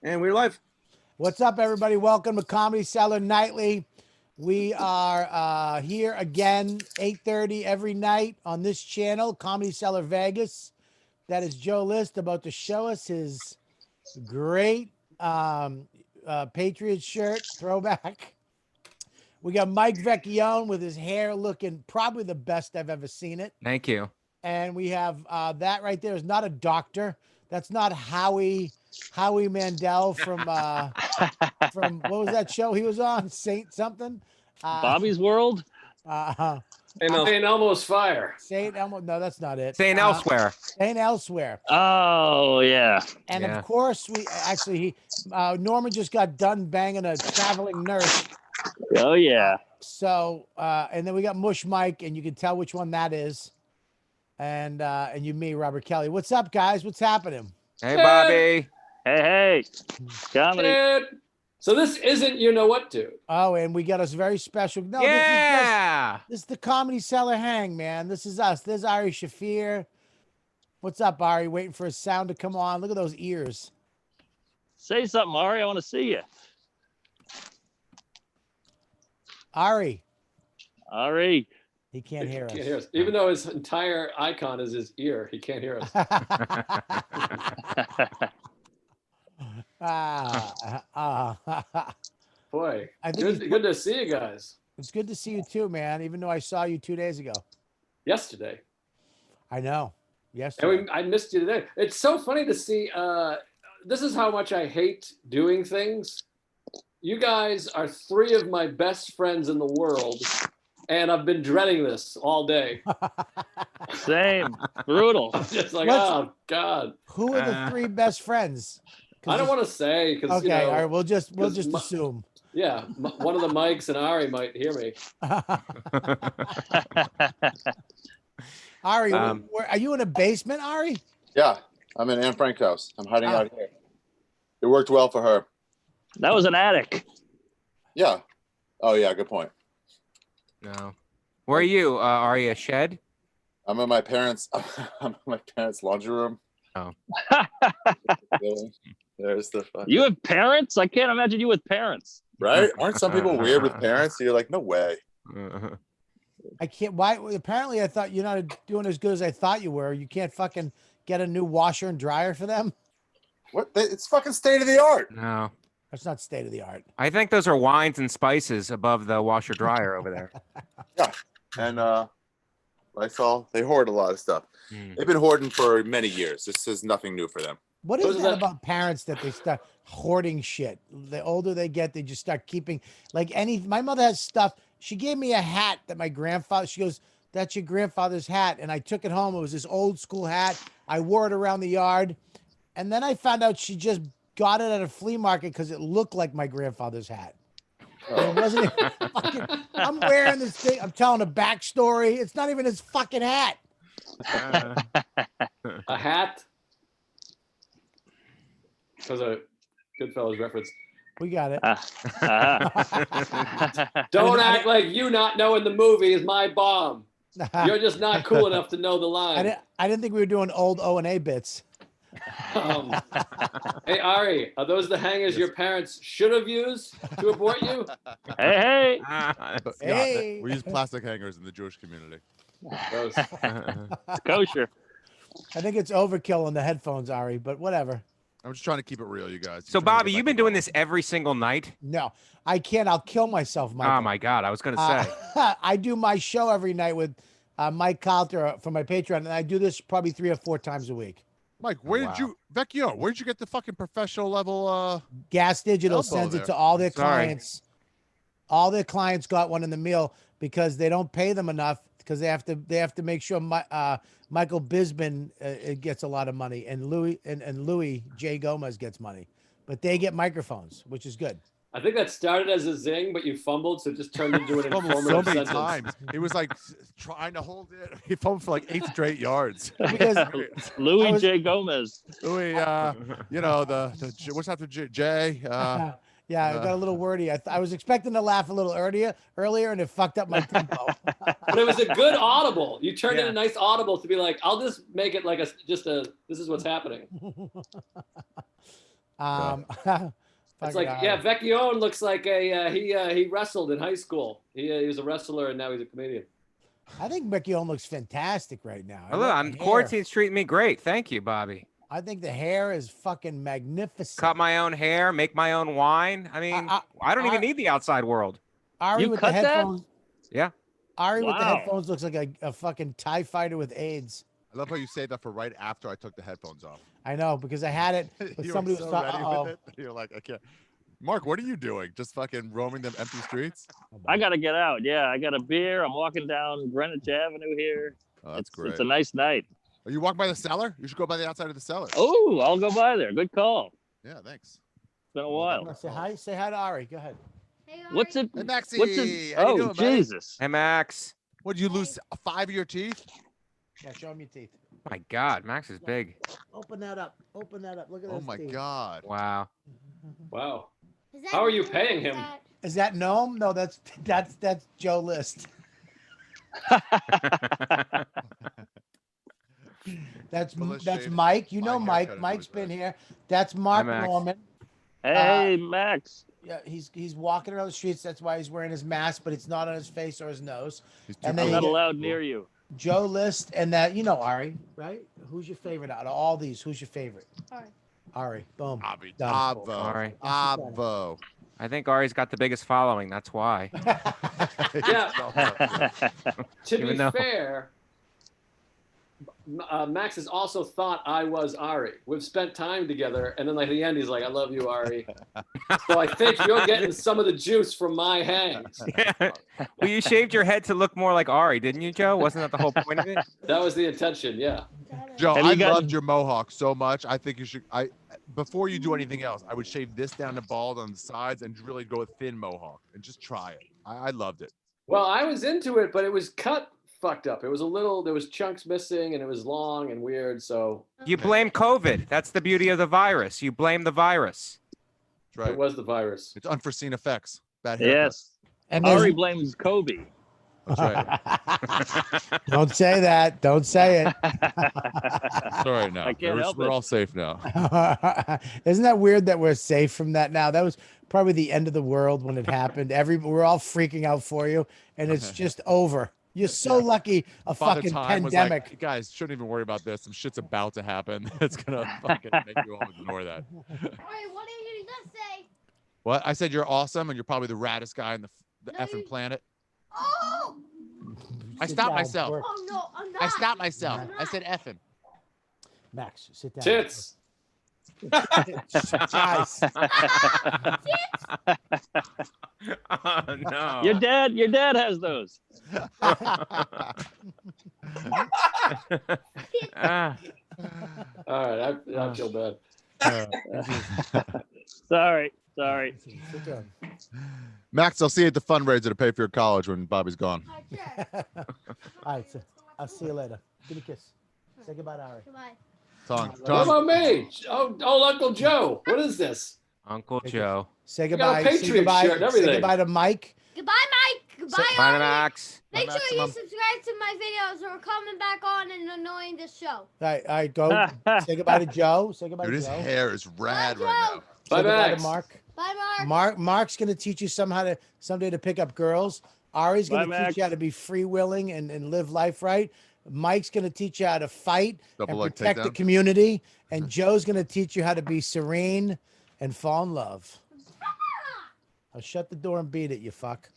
And we're live. What's up, everybody? Welcome to Comedy Cellar Nightly. We are here again, 8:30 every night on this channel, Comedy Cellar Vegas. That is Joe List about to show us his great Patriots shirt throwback. We got Mike Vecchione with his hair looking probably the best I've ever seen it. Thank you. And we have that right there is not a doctor. That's not Howie Mandel from what was that show he was on? Saint something? Bobby's World? St. Elmo's Fire. Saint Elmo. No, that's not it. Saying elsewhere. Saint Elsewhere. Oh, yeah. And Yeah. of course, Norman just got done banging a traveling nurse. Oh, yeah. So, and then we got Mush Mike, and you can tell which one that is. And me, Robert Kelly. What's up, guys? What's happening? Hey, Bobby. Hey. Comedy. Dude. So this isn't You Know What, Dude. Oh, and we got us very special. No, Yeah. this is the Comedy Cellar hang, man. This is us. There's Ari Shaffir. What's up, Ari? Waiting for a sound to come on. Look at those ears. Say something, Ari. I want to see you. Ari. He Can't hear us. Can't hear us. Even though his entire icon is his ear, he can't hear us. Boy, I think good to see you guys. It's good to see you too, man. Even though I saw you 2 days ago. Yesterday. I know. Yesterday. And I missed you today. It's so funny to see. This is how much I hate doing things. You guys are 3 of my best friends in the world. And I've been dreading this all day. Same. Brutal. I'm just like, oh, God. Who are the 3 best friends? I don't want to say because okay, all right, we'll just assume. Yeah, one of the mics and Ari might hear me. Ari, are you in a basement, Ari? Yeah, I'm in Anne Frank's house. I'm hiding out here. It worked well for her. That was an attic. Yeah. Oh, yeah, good point. No. Where are you? Are you a shed? I'm in my parents' laundry room. Oh. There's the fun. You have parents? I can't imagine you with parents. Right? Aren't some people weird with parents? You're like, no way. I can't. Why? Apparently, I thought you're not doing as good as I thought you were. You can't fucking get a new washer and dryer for them. What? It's fucking state of the art. No. That's not state of the art. I think those are wines and spices above the washer dryer over there. Yeah. And Lysol, they hoard a lot of stuff. They've been hoarding for many years. This is nothing new for them. What is that about parents that they start hoarding shit? The older they get, they just start keeping my mother has stuff. She gave me a hat that my grandfather, she goes, that's your grandfather's hat. And I took it home. It was this old school hat. I wore it around the yard. And then I found out she just got it at a flea market because it looked like my grandfather's hat. And it wasn't even fucking, I'm wearing this thing. I'm telling a backstory. It's not even his fucking hat. A hat? That was a Goodfellas reference. We got it. Don't act like you not knowing the movie is my bomb. You're just not cool enough to know the line. I didn't think we were doing old O&A bits. Hey, Ari, are those the hangers your parents should have used to abort you? Hey. Hey. We use plastic hangers in the Jewish community. Those. It's kosher. I think it's overkill on the headphones, Ari, but whatever. I'm just trying to keep it real, you guys. So, Bobby, you've been doing this every single night? No, I can't. I'll kill myself, Mike. Oh, my God. I was going to say. I do my show every night with Mike Calter for my Patreon, and I do this probably 3 or 4 times a week. Mike, where did you, Vecchione, where did you get the fucking professional level? Gas Digital elbow sends there? it to all their Sorry. clients. All their clients got one in the mail because they don't pay them enough because they have to make sure Michael Bisbin gets a lot of money and Louis J. Gomez gets money, but they get microphones, which is good. I think that started as a zing, but you fumbled, so it just turned into an Fumbled so informative many sentence. times. He was like trying to hold it. He fumbled for like 8 straight yards. Because Louis J. Gomez. Louis, you know, the what's after J? Yeah, I got a little wordy. I was expecting to laugh a little earlier, and it fucked up my tempo. But it was a good audible. You turned in a nice audible to be like, I'll just make it like this is what's happening. It's like, yeah, Vecchione looks like he wrestled in high school. He was a wrestler and now he's a comedian. I think Vecchione looks fantastic right now. I Look, love the hair. quarantine's treating me great. Thank you, Bobby. I think the hair is fucking magnificent. Cut my own hair, make my own wine. I mean, I don't even need the outside world. Ari You with cut the headphones. Yeah. Ari with the Wow. headphones looks like a fucking TIE fighter with AIDS. I love how you say that for right after I took the headphones off. I know, because I had it, but You somebody were was so talking. ready with it. You're like, I can't. Mark, what are you doing? Just fucking roaming them empty streets? I gotta get out. Yeah, I got a beer. I'm walking down Greenwich Avenue here. Oh, that's great. It's a nice night. Are you walking by the cellar? You should go by the outside of the cellar. Oh, I'll go by there. Good call. Yeah, thanks. It's been a while. Say hi. Say hi to Ari. Go ahead. Hey, What's it? Hey, Maxie. What's it? How you Oh, doing, buddy? Jesus. Hey, Max. What, did you lose 5 of your teeth? Yeah, show him your teeth. My God, Max is big. Open that up. Open that up. Look at Oh, those my teeth. God. Wow. Wow. Is that How are you you or paying is him? that- Is that Gnome? No, that's Joe List. That's Well, let's that's shave Mike. You my know Mike. haircut Mike's anyways, been man. here. That's Mark Max. Norman. Hey, Max. Yeah, he's walking around the streets. That's why he's wearing his mask, but it's not on his face or his nose. He's too And then I'm you not get allowed near you. Joe List and that, you know, Ari, right? Who's your favorite out of all these? Who's your favorite? Ari. Ari. Boom. Abi. Done. Avo. All right. Avo. I think Ari's got the biggest following. That's why. Yeah. To Even be though- fair, Max has also thought I was Ari. We've spent time together, and then like at the end, he's like, "I love you, Ari." So I think you're getting some of the juice from my hangs. Well, you shaved your head to look more like Ari, didn't you, Joe? Wasn't that the whole point of it? That was the intention. Yeah. Joe, Have you I got- loved your mohawk so much. I think you should. Before you do anything else, I would shave this down to bald on the sides and really go with thin mohawk and just try it. I loved it. Well, I was into it, but it was cut fucked up. It was a little. There was chunks missing, and it was long and weird. So You blame COVID. That's the beauty of the virus. You blame the virus. That's right. it was the virus. It's unforeseen effects. Bad haircut. Yes. And Ari there's- blames Kobe. That's right. Don't say that. Don't say it. It's all right now. I can't help We're it. all safe now. Isn't that weird that we're safe from that now? That was probably the end of the world when it happened. We're all freaking out for you, and it's just over. You're so lucky a Father fucking Time was pandemic. like, guys, shouldn't even worry about this. Some shit's about to happen. It's gonna fucking make you all ignore that. Ari, what did you just say? What? I said you're awesome and you're probably the raddest guy in the No, effing you- planet. Oh! I Sit stopped down, myself. Bert. Oh no, I'm not. I stopped myself. I'm I not. said effing. Max, sit down. Tits. Guys, Oh no. Your dad has those. Ah, All right, I feel bad. Sorry. sit down. Max, I'll see you at the fundraiser to pay for your college when Bobby's gone. All right, so I'll see you later. Give me a kiss. Say goodbye to Ari. Goodbye. Tongue. What Tongue. about me? Oh, Uncle Joe. What is this? Uncle Joe. Say You got a goodbye. Say Patriot goodbye. shirt and Say everything. goodbye to Mike. Goodbye, Mike. Goodbye, Bye, Ari. Max. Make sure you Maximum. subscribe to my videos. We're coming back on and annoying the show. All right, go. Say goodbye to Joe. Say goodbye Dude, to his Joe. hair is rad Joe. right now. Bye, Say goodbye Max. to Mark. Bye, Mark. Mark's gonna teach you someday to pick up girls. Ari's gonna Bye, teach Max. you how to be free willing and live life right. Mike's gonna teach you how to fight Double and leg protect the takedown. community. And Joe's gonna teach you how to be serene and fall in love. I'll shut the door and beat it, you fuck.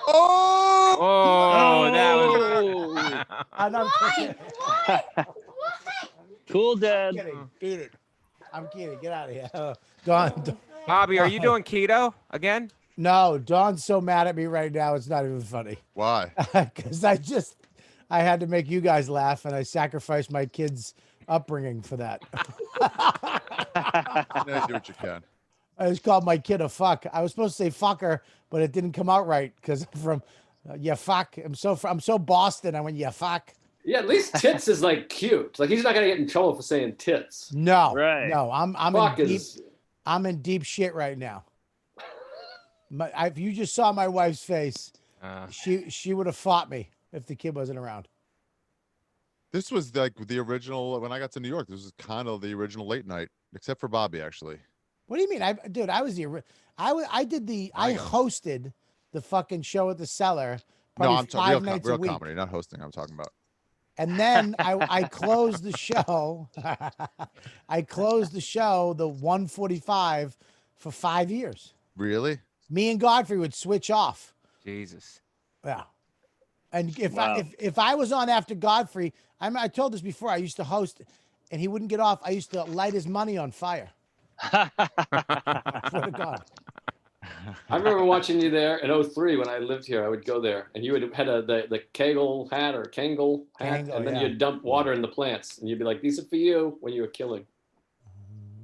Oh! Oh, that was. I'm not kidding. What? Cool, I'm Dad. kidding. Beat it. I'm kidding. Get out of here. Dawn. Bobby, are you doing keto again? No, Dawn's so mad at me right now. It's not even funny. Why? Because I had to make you guys laugh, and I sacrificed my kids' upbringing for that. You know, do what you can. I just called my kid a fuck. I was supposed to say fucker, but it didn't come out right because from yeah fuck. I'm so Boston. I went yeah fuck. Yeah, at least tits is like cute. Like he's not gonna get in trouble for saying tits. No, Right. no. Fuck in deep. is. I'm in deep shit right now. If you just saw my wife's face, she would have fought me if the kid wasn't around. This was like the original when I got to New York. This was kind of the original late night, except for Bobby, actually. What do you mean? Dude, I was the I hosted the fucking show at the Cellar. No, Probably I'm talking five nights a real week. comedy, not hosting. I'm talking about. And then I closed the show. I closed the show, the 145, for 5 years. Really? Me and Godfrey would switch off. Jesus. Yeah. And if Wow. if I was on after Godfrey, I told this before, I used to host and he wouldn't get off. I used to light his money on fire. Swear to God. I remember watching you there in 03 when I lived here. I would go there, and you would had the Kegel hat or Kangol hat, Kangol, and then yeah. you'd dump water in the plants, and you'd be like, "These are for you," when you were killing.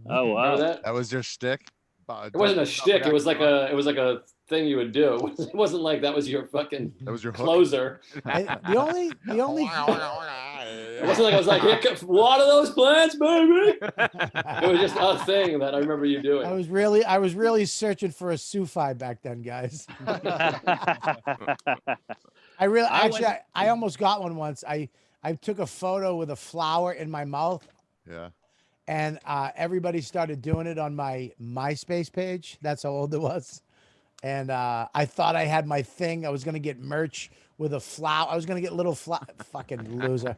Oh wow. Remember that? That was your shtick? It wasn't a shtick. It was like a thing you would do. It wasn't like that was your fucking That was your hook? closer. The only It wasn't like I was like, "Here, water those plants, baby." It was just a thing that I remember you doing. I was really searching for a Sufi back then, guys. I almost got one once. I took a photo with a flower in my mouth. Yeah. And everybody started doing it on my MySpace page. That's how old it was. And I thought I had my thing. I was going to get merch with a flower. I was going to get little fucking loser.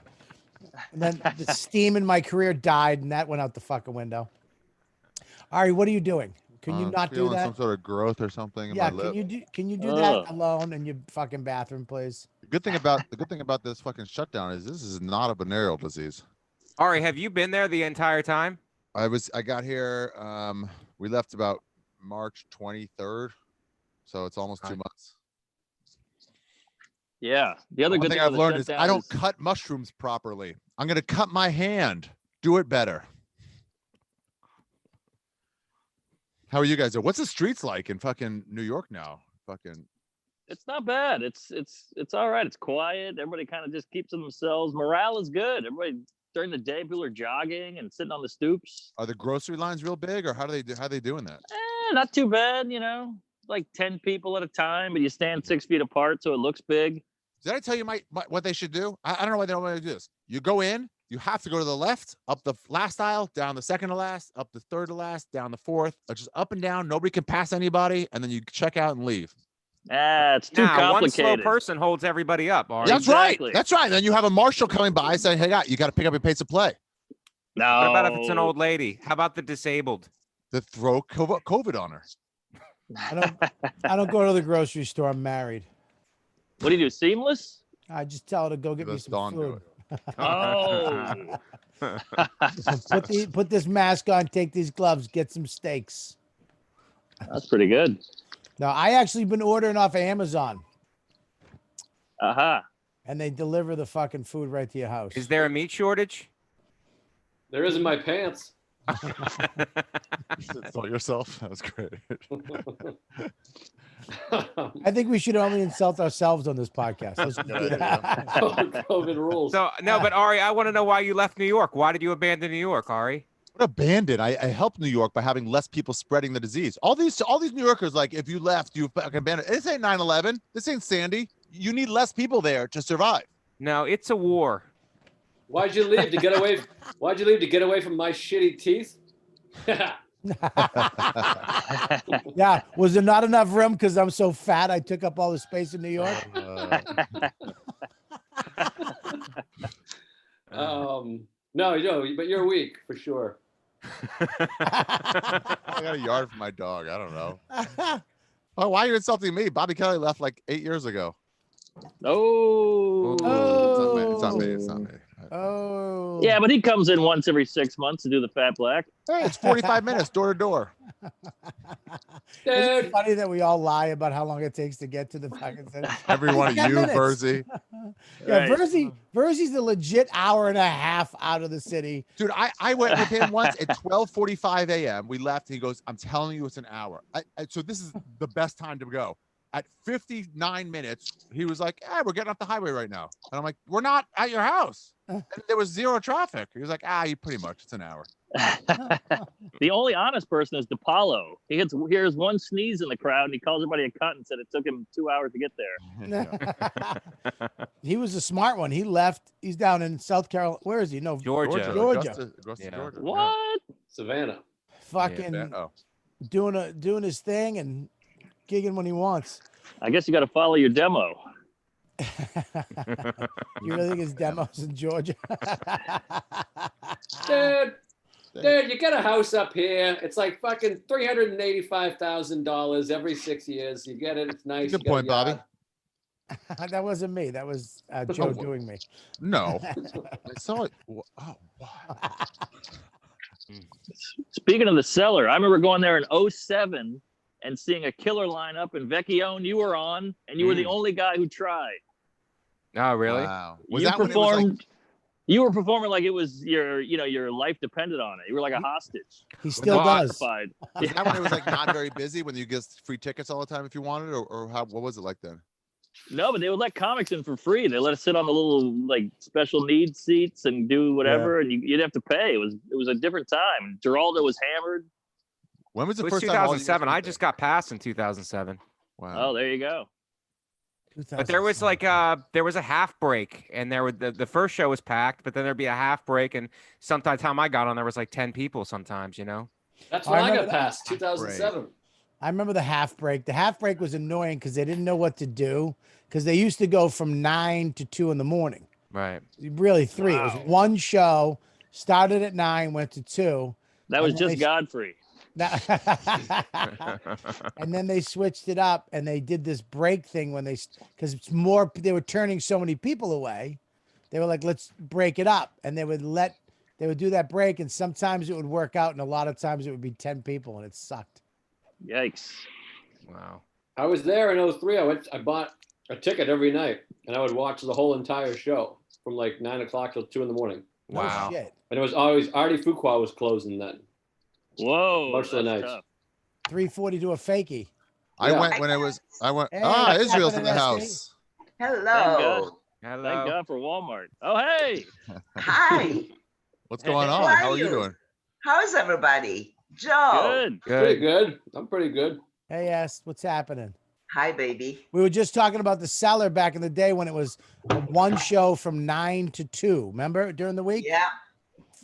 And then the steam in my career died, and that went out the fucking window. Ari, what are you doing? Can you not do feeling that? some sort of growth or something in Yeah, my lip. can you do that alone in your fucking bathroom, please? The good thing about this fucking shutdown is this is not a venereal disease. Ari, have you been there the entire time? I got here. We left about March 23rd, so it's almost 2 months. Yeah. The other One good thing thing I've about the learned is shutdown I don't cut mushrooms properly. I'm gonna cut my hand. Do it better. How are you guys doing? What's the streets like in fucking New York now? Fucking. It's not bad. It's all right. It's quiet. Everybody kind of just keeps to themselves. Morale is good. Everybody during the day, people are jogging and sitting on the stoops. Are the grocery lines real big, or how are they doing that? Not too bad, you know. Like 10 people at a time, but you stand 6 feet apart, so it looks big. Did I tell you what they should do? I don't know why they don't want to do this. You go in, you have to go to the left, up the last aisle, down the second to last, up the third to last, down the fourth, just up and down. Nobody can pass anybody, and then you check out and leave. It's too complicated. One slow person holds everybody up. Ari. That's Exactly. right. That's right. Then you have a marshal coming by saying, "Hey, you got to pick up your pace of play." No. What about if it's an old lady? How about the disabled? To throw COVID on her. I don't go to the grocery store. I'm married. What do you do? Seamless? I just tell her to go get me Let some Dawn do food. Oh. Put this mask on, take these gloves, get some steaks. That's pretty good. No, I actually been ordering off of Amazon, and they deliver the fucking food right to your house. Is there a meat shortage? There is in my pants. Insult yourself. That was great. I think we should only insult ourselves on this podcast. Let's do that. COVID rules. So no, but Ari, I want to know why you left New York. Why did you abandon New York, Ari? What abandoned? I helped New York by having less people spreading the disease. All these New Yorkers, like, if you left, you fucking abandoned. This ain't 9/11. This ain't Sandy. You need less people there to survive. No, it's a war. Why'd you leave to get away? Why'd you leave to get away from my shitty teeth? Yeah, was there not enough room because I'm so fat I took up all the space in New York? No, but you're weak for sure. I got a yard for my dog. I don't know. Oh, why are you insulting me? Bobby Kelly left like 8 years ago. Oh. It's not me. It's not me. Oh. Yeah, but he comes in once every 6 months to do the fat black. Hey, it's 45 minutes door to door. Isn't it Dude, funny that we all lie about how long it takes to get to the fucking center? Every one of 10 you, minutes. Burzy. Yeah, Right. Verzi's the legit hour and a half out of the city. Dude, I went with him once at 12:45 a.m. We left. He goes, "I'm telling you, it's an hour." So this is the best time to go. At 59 minutes, he was like, we're getting off the highway right now. And I'm like, we're not at your house. And there was zero traffic. He was like, you pretty much, it's an hour. The only honest person is DePaulo. He hears one sneeze in the crowd, and he calls everybody a cunt and said it took him 2 hours to get there. He was a smart one. He left. He's down in South Carolina. Where is he? No, Georgia. Georgia. Augusta, Yeah. Georgia. What? Savannah. fucking. Yeah. Oh. doing his thing and gigging when he wants. I guess you got to follow your demo. You really think his demos in Georgia? Dude, you get a house up here. It's like fucking $385,000 every 6 years. You get it. It's nice. Good You got a point, Bobby. yard. That wasn't me. That was Joe doing me. No, I saw it. Oh, wow. Speaking of the Cellar, I remember going there in 07 and seeing a killer lineup, and Vecchione, you were on, and you were the only guy who tried. Oh, really? Wow. Was You that when it was performed. like, You were performing like it was your life depended on it. You were like a hostage. He still does. Terrified. was that when it was like not very busy, when you get free tickets all the time if you wanted, or how? What was it like then? No, but they would let comics in for free. They let us sit on the little like special needs seats and do whatever, and you'd have to pay. It was a different time. Geraldo was hammered. When was the It was first time? all you guys 2007. went I there? just got passed in 2007. Wow. Oh, there you go. But there was like there was a half break, and there would the first show was packed, but then there'd be a half break, and sometimes time I got on there was like 10 people sometimes, you know. That's I when I remember got past 2007. I remember the half break. The half break was annoying because they didn't know what to do because they used to go from 9 to 2 in the morning. Right. Really 3. It Wow. was one show, started at 9, went to 2. That was And then just Godfrey. And then they switched it up and they did this break thing when because it's more, they were turning so many people away. They were like, let's break it up. And they would do that break. And sometimes it would work out. And a lot of times it would be 10 people and it sucked. Yikes. Wow. I was there in 03. I bought a ticket every night and I would watch the whole entire show from like 9 o'clock till 2 in the morning. No Wow. shit. And it was always Artie Fuqua was closing then. Whoa. Most of the that's nights. tough. 340 to a fakie. I Yeah. went when it was. I went. Hey, Ah, what's Israel's in happening, the SD? house. Thank God. Hello. Hello. Thank God for Walmart. Oh, hey. Hi. What's going How on? are How are you you? doing? How is everybody? Joe. Good. Pretty Good. good. I'm pretty good. Hey, yes. What's happening? Hi, baby. We were just talking about the Cellar back in the day when it was one show from 9 to 2. Remember during the week? Yeah.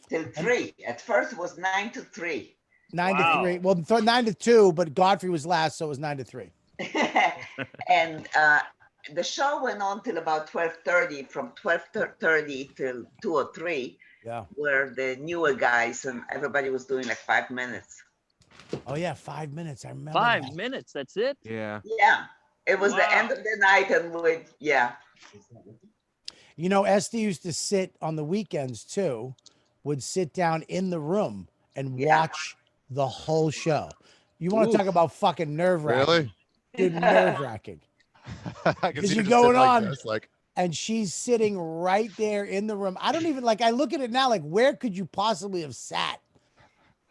Till 3. At first it was 9 to 3. 9 Wow. to 3. Well, 9 to 2, but Godfrey was last, so it was 9 to 3. And the show went on till about 12:30, from 12:30 till 2 or 3, Yeah. where the newer guys and everybody was doing like 5 minutes. Oh yeah, 5 minutes. I remember. 5 that. minutes. That's it. Yeah. Yeah. It was the end Wow. of the night and yeah. You know, Esty used to sit on the weekends too. Would sit down in the room and Yeah. watch the whole show. You want to Oof. talk about fucking nerve wracking? Really? Dude, nerve wracking. I can 'Cause see you're her just going sitting like on. this, like, And she's sitting right there in the room. I don't even like. I look at it now. Like, where could you possibly have sat?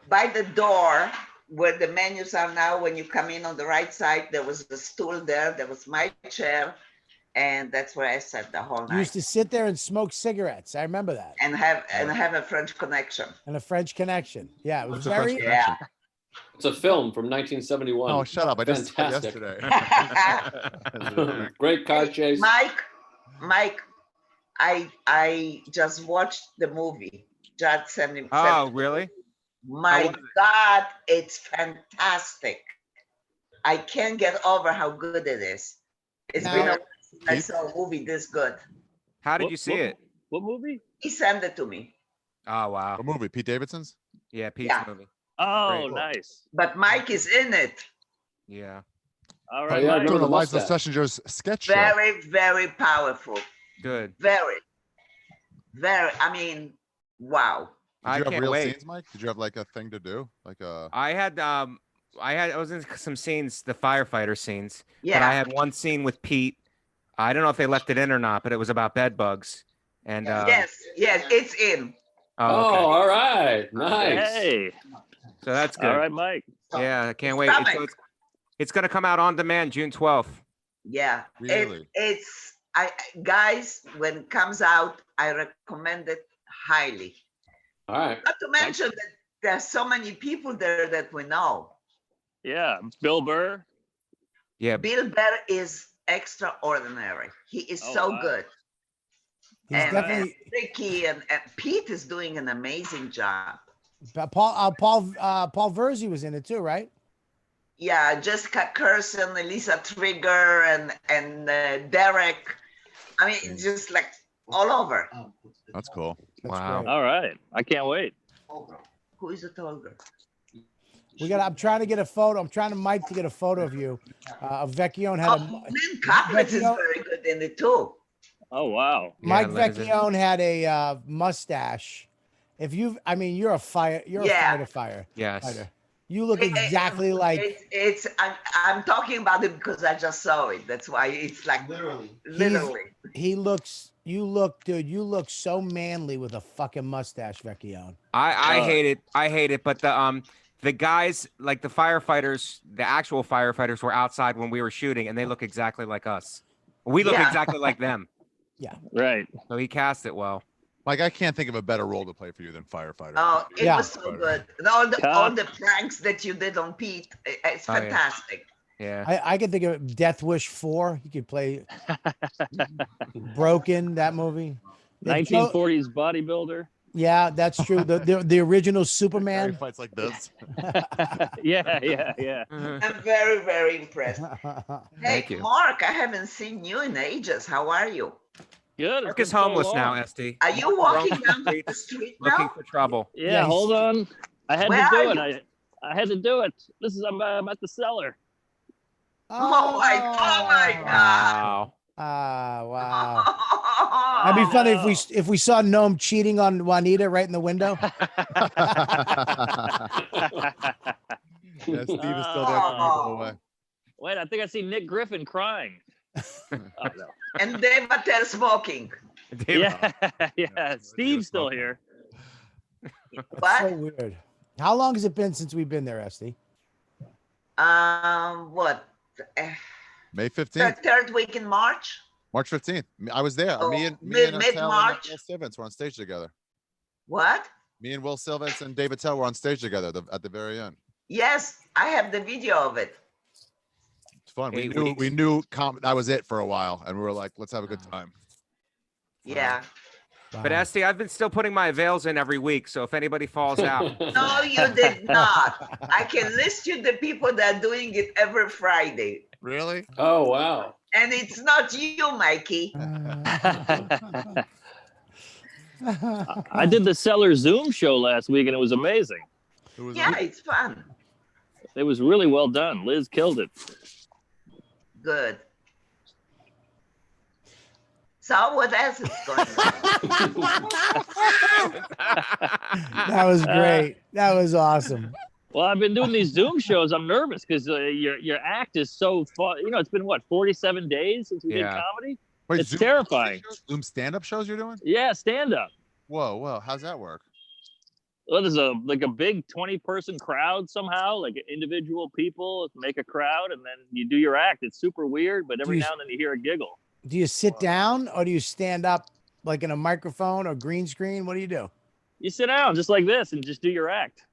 By the door where the menus are now, when you come in on the right side, there was a stool there. There was my chair. And that's where I sat the whole You used night to sit there and smoke cigarettes. I remember that. and have a French connection. And a French Connection. Yeah, it was what's a French very. Yeah. It's a film from 1971. oh, shut up! I just saw it Fantastic. yesterday. Great car chase. Mike, I just watched the movie. Judd sent him. Oh, really? My was it? God, it's fantastic. I can't get over how good it is. It's Now- been a while since I saw a movie this good. How did What- you see what- it? What movie? He sent it to me, Oh, wow. What movie? Pete Davidson's? Yeah, Pete's Yeah. movie. Oh, Great. nice. but Mike is in it. Yeah. All Oh, right. yeah, I Mike. remember Doing the a Liza mustache. Schlessinger's sketch show. Very, very powerful. Good. Very. I mean, wow. Did I you have can't real wait. scenes, Mike? Did you have like a thing to do? Like a I was in some scenes, the firefighter scenes. But I Yeah. had one scene with Pete. I don't know if they left it in or not, but it was about bed bugs. And Yes, it's in. Oh, oh, okay. all right. Nice. Hey. So that's good. All right, Mike. Yeah, I can't It's wait. coming. It's going to come out on demand June 12th. Yeah. Really? Guys, when it comes out, I recommend it highly. All right. Not to mention that there's so many people there that we know. Yeah. Bill Burr. Yeah. Bill Burr is extraordinary. He is Oh, so wow. good. He's And definitely. Ricky and Pete is doing an amazing job. Paul Verzi was in it too, right? Yeah, Jessica Curson, Elisa Trigger, and Derek. I mean, it's just like all over. That's cool. That's Wow. great. All right. I can't wait. Who is the tall girl? I'm trying to get a photo. I'm trying to Mike to get a photo of you. Vecchione had Oh, a Lynn Carpet is Vecchione- very good in it too. Oh wow. Mike Yeah, Lynn is in- Vecchione had a mustache. If I mean, you're a Yeah. fighter. Yes. Fighter. You look exactly like. I'm talking about it because I just saw it. That's why it's like literally. You look, dude. You look so manly with a fucking mustache, Vecchione. I hate it. I hate it. But the guys, like the firefighters, the actual firefighters were outside when we were shooting, and they look exactly like us. We look Yeah. exactly like them. Right. So he cast it well. Like, I can't think of a better role to play for you than firefighter. Oh, it Yeah. was so good. And all the pranks that you did on Pete, it's Oh, yeah. fantastic. Yeah. I can think of Death Wish 4. You could play Broken, that movie. If Joe- 1940s bodybuilder. Yeah, that's true. The original Superman. Fights like this. Yeah. I'm very, very impressed. Hey, Thank you. Mark, I haven't seen you in ages. How are you? Good. Mark is homeless now, SD. Are you walking Roaming down the streets, street Looking now? for trouble. Yeah, Yeah, hold on. I had Where to are do it. I had to do it. I'm at the Cellar. Oh my God. Wow. Wow. That'd be funny if we saw Noam cheating on Juanita right in the window. Yeah, Steve is still there. Oh. Away. Wait, I think I see Nick Griffin crying. Oh, no. And Dave Attell smoking. Yeah. Steve's still here. That's What? so weird. How long has it been since we've been there, Esty? What? May 15th, Third week in March? March 15th. I was there. Oh, me and mid-March. Will Sylvans were on stage together. What? Me and Will Sylvans and David Tell were on stage together at the very end. Yes, I have the video of it. It's fun. 8 We weeks. knew that was it for a while, and we were like, let's have a good time. Yeah. But SD, I've been still putting my veils in every week. So if anybody falls out, No, you did not. I can list you the people that are doing it every Friday. Really? Oh, wow. And it's not you, Mikey. I did the Cellar Zoom show last week, and it was amazing. It was Yeah, it's fun. It was really well done. Liz killed it. Good. So what else is going on? That was great. That was awesome. Well, I've been doing these Zoom shows. I'm nervous because your act is so fun. You know, it's been what 47 days since we did Yeah. comedy. Wait, It's terrifying. Zoom stand-up shows you're doing? Yeah, stand up. Whoa. How's that work? Well, there's a big 20-person crowd somehow, like individual people make a crowd, and then you do your act. It's super weird, but every Do you- now and then you hear a giggle. Do you sit down or do you stand up like in a microphone or green screen? What do you do? You sit down just like this and just do your act.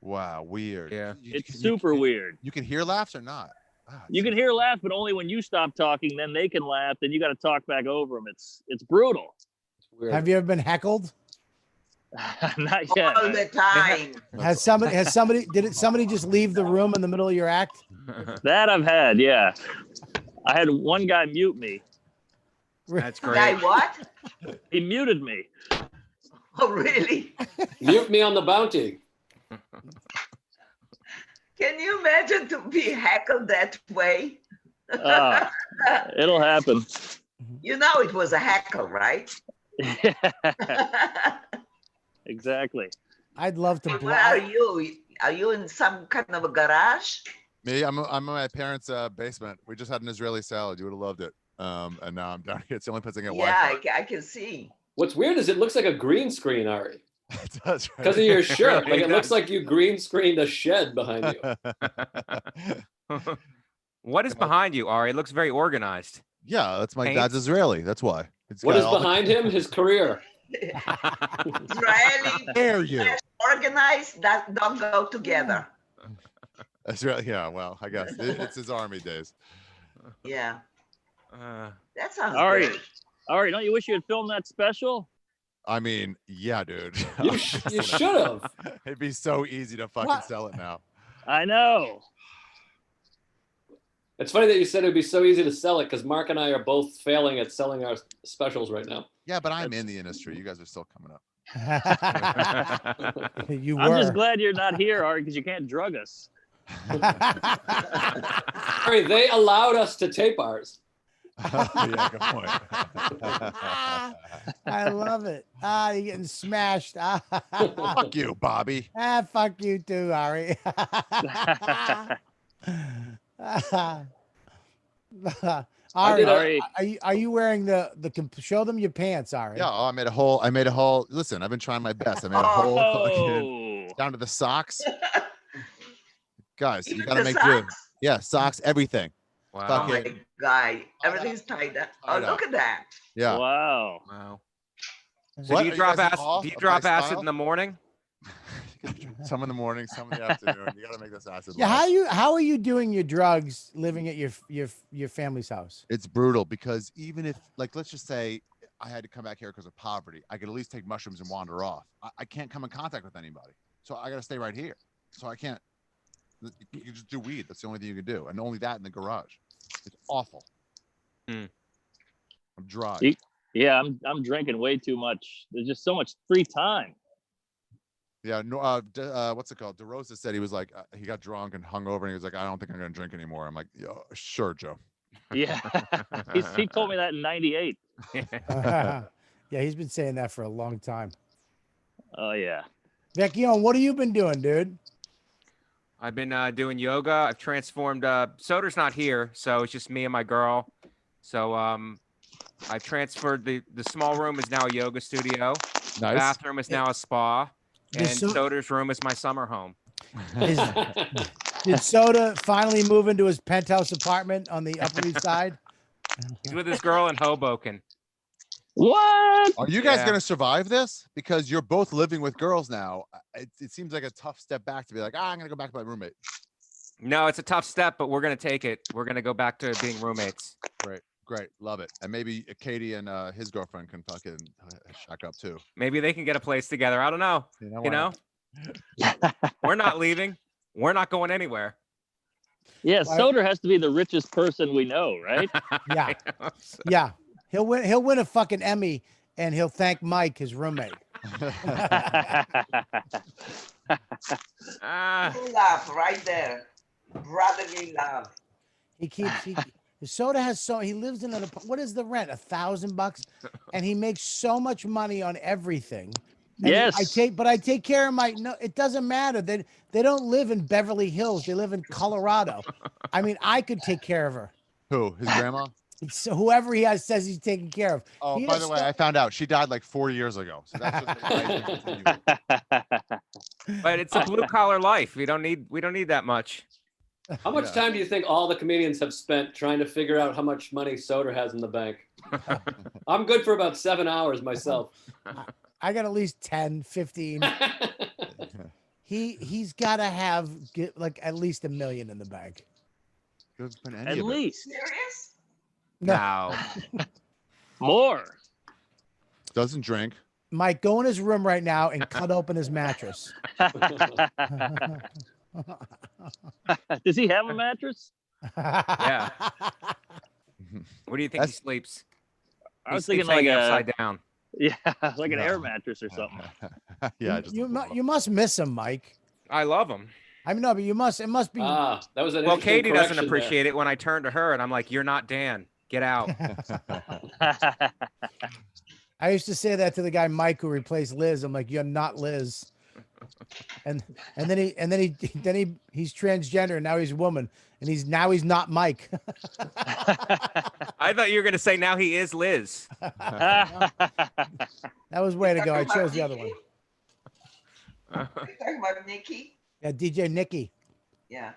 Wow, weird. Yeah. It's super weird. You can hear laughs or not? Ah, You can hear laughs, but only when you stop talking. Then they can laugh. Then you got to talk back over them. It's brutal. Weird. Have you ever been heckled? Not yet. All the time. Has somebody just leave the room in the middle of your act? That I've had. Yeah, I had one guy mute me. That's Guy, great. what? He muted me. Oh, really? Mute me on the bounty. Can you imagine to be heckled that way? It'll happen. You know it was a heckle, right? Exactly. I'd love to. Where are you? Are you in some kind of a garage? Me, I'm in my parents' basement. We just had an Israeli salad. You would have loved it. And now I'm down here. It's the only place I get Yeah, Wi-Fi. I can see. What's weird is it looks like a green screen, Ari, It does, right? because of your shirt. Like it Yeah. looks like you green screened a shed behind you. What is behind you, Ari? It looks very organized. Yeah, that's my Paint? dad's Israeli. That's why. It's What got is all the- behind him? His career. Israeli Dare you? organized that don't go together. That's right. Yeah. Well, I guess it's his army days. Yeah, that sounds Ari, great. Ari, don't you wish you had filmed that special? I mean, yeah, dude. You should have. It'd be so easy to fucking What? sell it now. I know. It's funny that you said it'd be so easy to sell it because Mark and I are both failing at selling our specials right now. Yeah, but I'm in the industry. You guys are still coming up. You I'm just were. glad you're not here, Ari, because you can't drug us. Sorry, they allowed us to tape ours. Yeah, good point. I love it. You're getting smashed. Fuck you, Bobby. Fuck you too, Ari. Ari, are you wearing the show them your pants, Ari? Yeah, I made a whole. Listen, I've been trying my best. I made a whole fucking down to the socks. Guys, you gotta make do. Yeah, socks, everything. Wow. Oh my God, everything's tied up. Oh, look at that. Yeah. Wow. So What? do you Are drop guys acid? off Do you of drop my acid style? in the morning? Some in the morning, some in the afternoon. You gotta make this acid. Yeah, last. how are you doing your drugs living at your family's house? It's brutal because even if, like, let's just say I had to come back here because of poverty, I could at least take mushrooms and wander off. I can't come in contact with anybody, so I got to stay right here. So I can't. You can just do weed. That's the only thing you can do, and only that in the garage. It's awful. I'm dry. Yeah, I'm drinking way too much. There's just so much free time. Yeah, no, what's it called? DeRosa said he was like, he got drunk and hungover, and he was like, I don't think I'm gonna drink anymore. I'm like, yo, sure, Joe. Yeah, he told me that in '98. Yeah, he's been saying that for a long time. Oh yeah. Vecchione, what have you been doing, dude? I've been doing yoga. I've transformed. Soder's not here, so it's just me and my girl. So I transferred the small room is now a yoga studio. Nice. Bathroom is now a spa, and So- Soder's room is my summer home. Did Soda finally move into his penthouse apartment on the Upper East Side? He's with his girl in Hoboken. What? Are you guys Yeah. gonna survive this? Because you're both living with girls now. It seems like a tough step back to be like, I'm gonna go back to my roommate. No, it's a tough step, but we're gonna take it. We're gonna go back to being roommates. Great, love it. And maybe Katie and his girlfriend can fucking shack up too. Maybe they can get a place together. I don't know. why You know, we're not leaving. We're not going anywhere. Yeah, Why- Soder has to be the richest person we know, right? Yeah. Yeah. He'll win a fucking Emmy and he'll thank Mike, his roommate. Love right there. Brotherly love. Soda has he lives in what is the rent? $1,000, and he makes so much money on everything. And Yes. I take care of no, it doesn't matter. They don't live in Beverly Hills. They live in Colorado. I mean, I could take care of her. Who? His grandma? So whoever he has says he's taking care of. Oh, He by has the way, I found out she died like 4 years ago. So that's just But it's a blue collar life. We don't need that much. How much time do you think all the comedians have spent trying to figure out how much money Soder has in the bank? I'm good for about 7 hours myself. I got at least 10, 15. He's got to have like at least $1 million in the bank. At least. Serious? No. More. Doesn't drink. Mike, go in his room right now and cut open his mattress. Does he have a mattress? Yeah. Where do you think he sleeps? I was He thinking sleeps like hanging a upside down. yeah, like an air mattress or something. Yeah. You must miss him, Mike. I love him. I mean, no, but it must be. That was an Well, interesting Katie doesn't correction appreciate it when I turn to her and I'm like, "You're not Dan. Get out." I used to say that to the guy Mike who replaced Liz. I'm like, "You're not Liz." And then he's transgender and now he's a woman and he's not Mike. I thought you were gonna say now he is Liz. That was way to go. I chose the other one. You're talking about Nikki? Yeah, DJ Nikki. Yeah.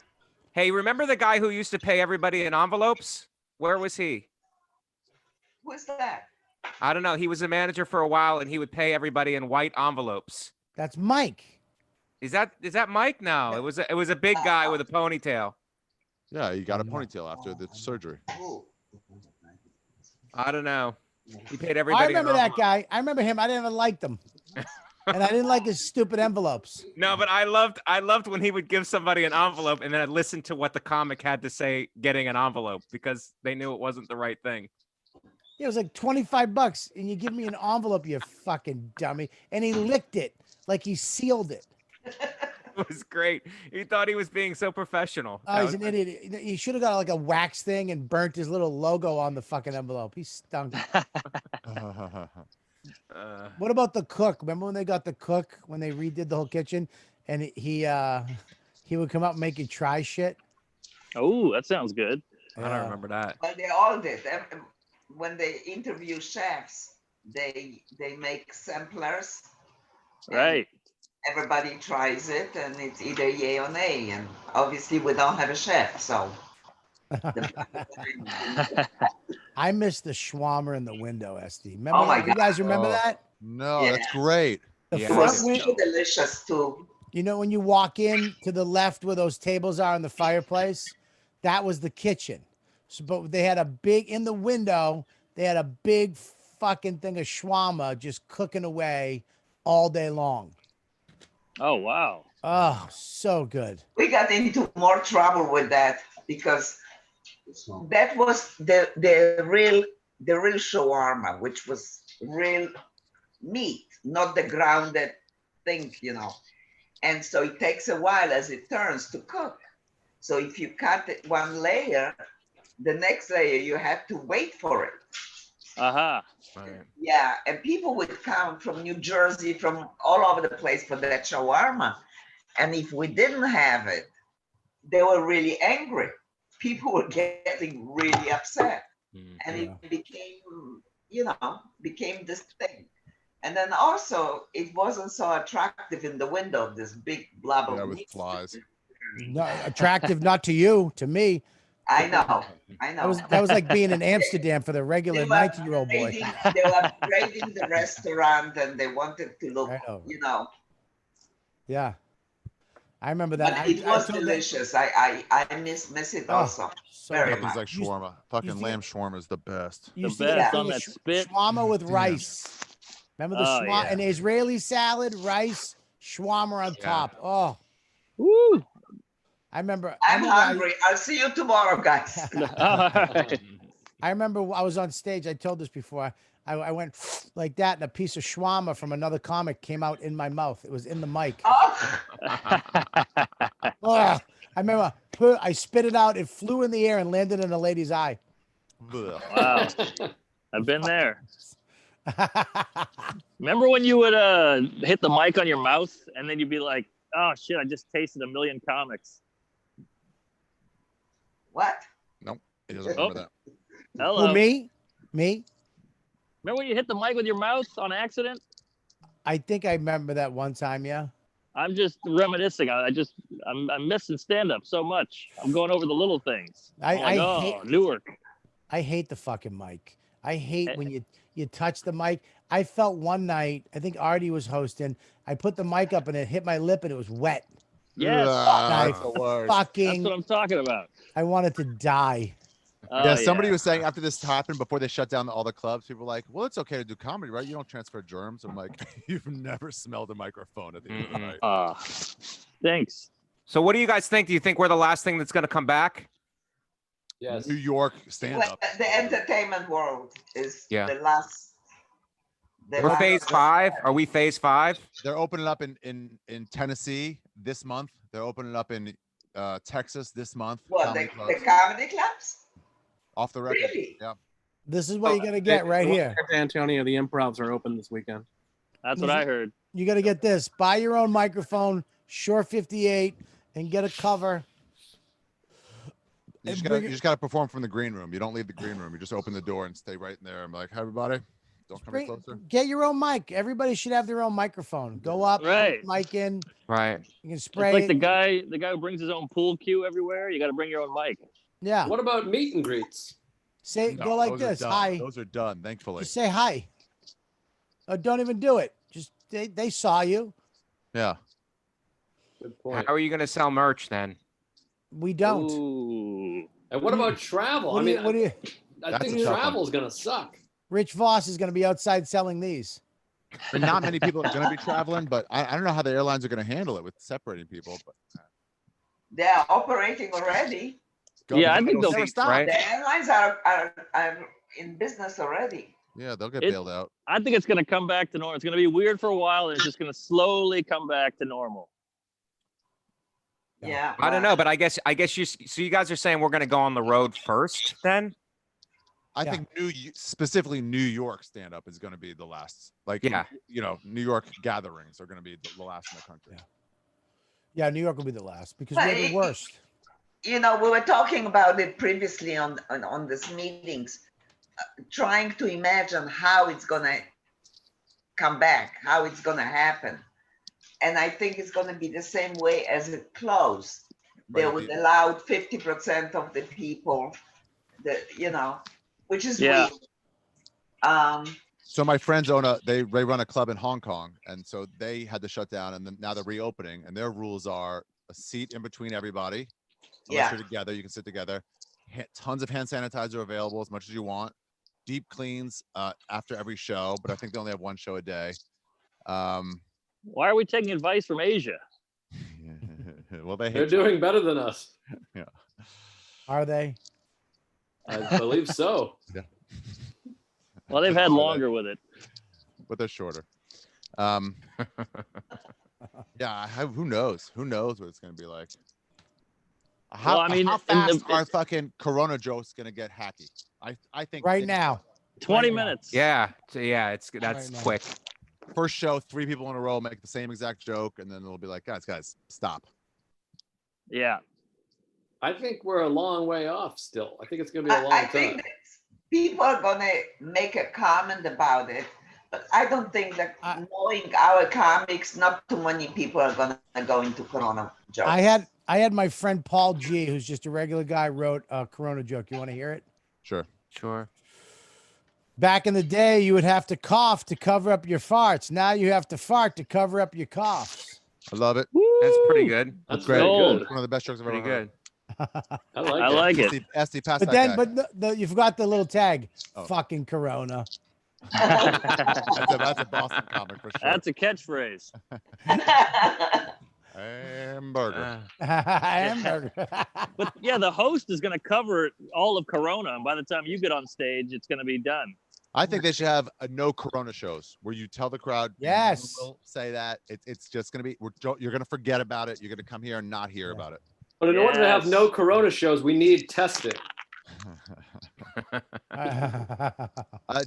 Hey, remember the guy who used to pay everybody in envelopes? Where was he? Who's that? I don't know. He was a manager for a while and he would pay everybody in white envelopes. That's Mike. Is that Mike? No, it was a big guy with a ponytail. Yeah, he got a ponytail after the surgery. I don't know. He paid I everybody. remember that guy. I remember him. I didn't even like him. And I didn't like his stupid envelopes. No, but I loved when he would give somebody an envelope and then I'd listen to what the comic had to say getting an envelope because they knew it wasn't the right thing. It was like $25, and you give me an envelope, you fucking dummy. And he licked it like he sealed it. It was great. He thought he was being so professional. Oh, he's an idiot. He should have got like a wax thing and burnt his little logo on the fucking envelope. He stunk. What about the cook? Remember when they got the cook when they redid the whole kitchen, and he would come out and make you try shit. Oh, that sounds good. I don't remember that. Well, they all did. When they interview chefs, they make samplers. Right. Everybody tries it, and it's either yay or nay. And obviously, we don't have a chef, so. I miss the shawarma in the window, SD. Remember? Oh my You guys remember Oh. that? No, Yeah. that's great. The Yeah. It front was window. so delicious too. You know, when you walk in to the left where those tables are in the fireplace, that was the kitchen. So, but they had a big in the window. They had a big fucking thing of shawarma just cooking away all day long. Oh wow. Oh, so good. We got into more trouble with that because that was the real shawarma, which was real meat, not the grounded thing, you know. And so it takes a while as it turns to cook. So if you cut it one layer, the next layer you have to wait for it. Aha. Right. Yeah, and people would come from New Jersey, from all over the place for that shawarma. And if we didn't have it, they were really angry. People were getting really upset. And it became, became this thing. And then also, it wasn't so attractive in the window, this big blob Yeah, of with meat. flies. No, attractive, not to you, to me. I know. That was like being in Amsterdam for the regular They were 19-year-old boy. They were upgrading the restaurant, and they wanted to look, I know. Yeah, I remember that. But it was delicious. I miss it also very Nothing's much. like shawarma. Fucking lamb shawarma is the best. You The see best that on that spit. shawarma with rice. Remember the Oh, shawarma yeah. and the Israeli salad, rice, shawarma on top. Oh, Woo. I remember. I'm hungry. I'll see you tomorrow, guys. I remember I was on stage. I told this before. I went like that, and a piece of shawarma from another comic came out in my mouth. It was in the mic. Oh. Ugh. I remember I spit it out. It flew in the air and landed in a lady's eye. Wow. I've been there. Remember when you would hit the mic on your mouth and then you'd be like, oh shit, I just tasted a million comics. What? Nope. He doesn't remember that. Hello. Who, me? Me? Remember when you hit the mic with your mouth on accident? I think I remember that one time, yeah. I'm just reminiscing. I'm missing stand-up so much. I'm going over the little things. I'm like, I hate Newark. I hate the fucking mic. I hate when you touch the mic. I felt one night, I think Artie was hosting. I put the mic up and it hit my lip and it was wet. Yes. That's the worst. Fucking, That's what I'm talking about. I wanted to die. Oh, Yeah, somebody was saying after this happened, before they shut down all the clubs, people were like, well, it's okay to do comedy, right? You don't transfer germs. I'm like, you've never smelled a microphone at the end of the night. Thanks. So what do you guys think? Do you think we're the last thing that's going to come back? Yes. New York stand-up. Well, the entertainment world is Yeah. the last. We're phase 5. Are we phase 5? They're opening up in Tennessee this month. They're opening up in Texas this month. What, Comedy the clubs. comedy clubs? Off the record. Really? Yeah. This is what you're gonna get right here. Antonio, the improvs are open this weekend. That's what I heard. You gotta get this. Buy your own microphone, Shure 58, and get a cover. You just gotta perform from the green room. You don't leave the green room. You just open the door and stay right in there. I'm like, hi everybody. Don't come any closer. Get your own mic. Everybody should have their own microphone. Go up, Right. put the mic in. Right. You can It's spray like it. the guy who brings his own pool cue everywhere. You got to bring your own mic. Yeah. What about meet and greets? Say No, go like those are this. done. Hi. Those are done, thankfully. Just say hi. Or don't even do it. Just they saw you. Yeah. Good point. How are you going to sell merch then? We don't. Ooh. And what about travel? What I do you, mean, what do you, I That's think a tough one. travel's gonna suck. Rich Voss is going to be outside selling these. I mean, not many people are going to be traveling, but I don't know how the airlines are going to handle it with separating people. But They're operating already. Yeah, I think they'll never seats, stop. right? The airlines are in business already. Yeah, they'll get It- bailed out. I think it's going to come back to normal. It's going to be weird for a while, and it's just going to slowly come back to normal. Yeah. I don't know, but I guess you guys are saying we're going to go on the road first then? I Yeah. think specifically New York stand up is going to be the last. Like, Yeah. New York gatherings are going to be the last in the country. Yeah, New York will be the last because But we're the it- worst. We were talking about it previously on these meetings, trying to imagine how it's gonna come back, how it's gonna happen. And I think it's gonna be the same way as it closed. They Right, would allow 50% of the people which is Yeah. weird. So my friends they run a club in Hong Kong, and so they had to shut down, and then now they're reopening, and their rules are a seat in between everybody. Unless you're together, you can sit together. Tons of hand sanitizer available as much as you want. Deep cleans after every show, but I think they only have one show a day. Why are we taking advice from Asia? Well, they're They're doing better than us. Yeah. Are they? I believe so. Yeah. Well, they've had longer with it. But they're shorter. Yeah, who knows? Who knows what it's going to be like? How fast are fucking Corona jokes going to get hacky? I think right now. 20 minutes. Yeah, that's Right now. quick. First show, 3 people in a row make the same exact joke, and then it'll be like, guys, stop. Yeah. I think we're a long way off still. I think it's going to be a long I time. think that people are gonna make a comment about it, but I don't think that knowing our comics, not too many people are gonna go into Corona jokes. I had my friend Paul G, who's just a regular guy, wrote a Corona joke. You want to hear it? Sure. Back in the day, you would have to cough to cover up your farts. Now you have to fart to cover up your coughs. I love it. That's pretty good. That's great. very Gold. good. One of the best jokes I've ever Pretty heard. good. I I like it. Esty, pass But that then, guy. but you forgot the little tag. Oh. Fucking Corona. That's a Boston comic for sure. That's a catchphrase. Hamburger. Hamburger. But yeah, the host is going to cover all of Corona, and by the time you get on stage, it's going to be done. I think they should have a no Corona shows where you tell the crowd, Yes. we'll say that it's just going to be, you're going to forget about it. You're going to come here and not hear about it. But in order to have Yes. no Corona shows, we need testing.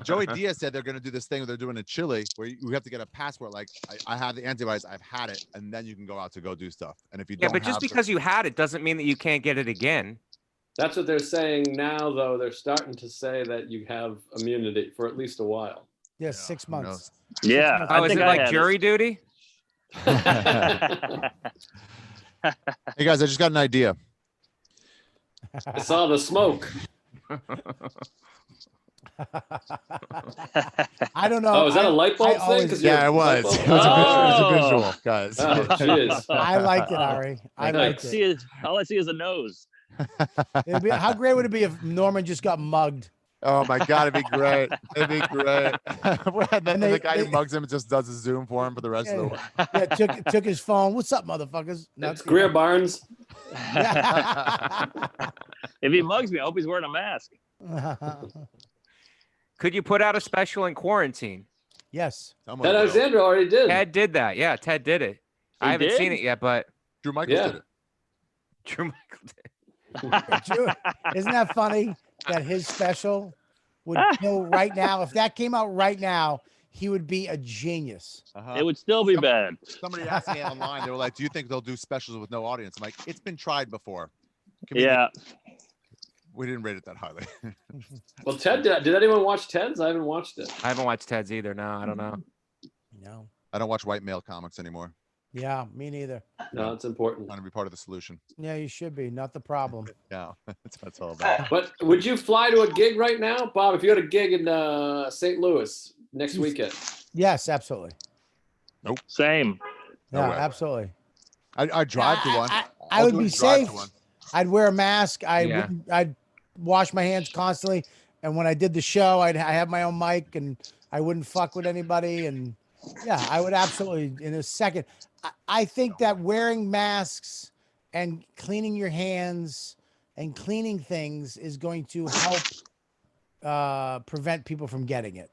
Joey Diaz said they're going to do this thing they're doing in Chile where you have to get a passport. Like I have the antibodies, I've had it, and then you can go out to go do stuff. And if you don't But just because you had it doesn't mean that you can't get it again. That's what they're saying now, though. They're starting to say that you have immunity for at least a while. Yeah, 6 who months. Yeah. Oh, is it like had jury duty? Hey guys, I just got an idea. I saw the smoke. I don't know. Oh, is that a light bulb thing? always- 'Cause Yeah, you're- it was. light It bulb- was, a Oh. visual, guys. Oh, jeez. I liked it, Ari. I liked it. All I see is a nose. How great would it be if Norman just got mugged? Oh my god, it'd be great. It'd be great. And then And the guy who they- mugs him just does a Zoom for him for the rest of the week. Yeah, took his phone. What's up, motherfuckers? No, It's Greer Barnes. If he mugs me, I hope he's wearing a mask. Could you put out a special in quarantine? Yes. Someone Ted will. Alexander already did. Ted did that. Yeah, Ted did it. I He haven't did? seen it yet, but Drew Michaels Yeah. did it. Drew Michael did. Isn't that funny that his special would kill right now? If that came out right now, he would be a genius. It would still be bad. Somebody asked me online, they were like, do you think they'll do specials with no audience? I'm like, it's been tried before. Comedian- Yeah. We didn't rate it that highly. Well, Ted did anyone watch Ted's? I haven't watched it. I haven't watched Ted's either. No, I don't know. No. I don't watch white male comics anymore. Yeah, me neither. No, it's important. Trying to be part of the solution. Yeah, you should be, not the problem. Yeah, that's what it's all about. But would you fly to a gig right now, Bob? If you had a gig in St. Louis next weekend? Yes, absolutely. Same. No Yeah, way. absolutely. I drive to one. I I'll would do a be drive to safe. one. I'd wear a mask. Yeah. I'd wash my hands constantly. And when I did the show, I have my own mic and I wouldn't fuck with anybody. And Yeah, I would absolutely in a second. I think that wearing masks and cleaning your hands and cleaning things is going to help prevent people from getting it.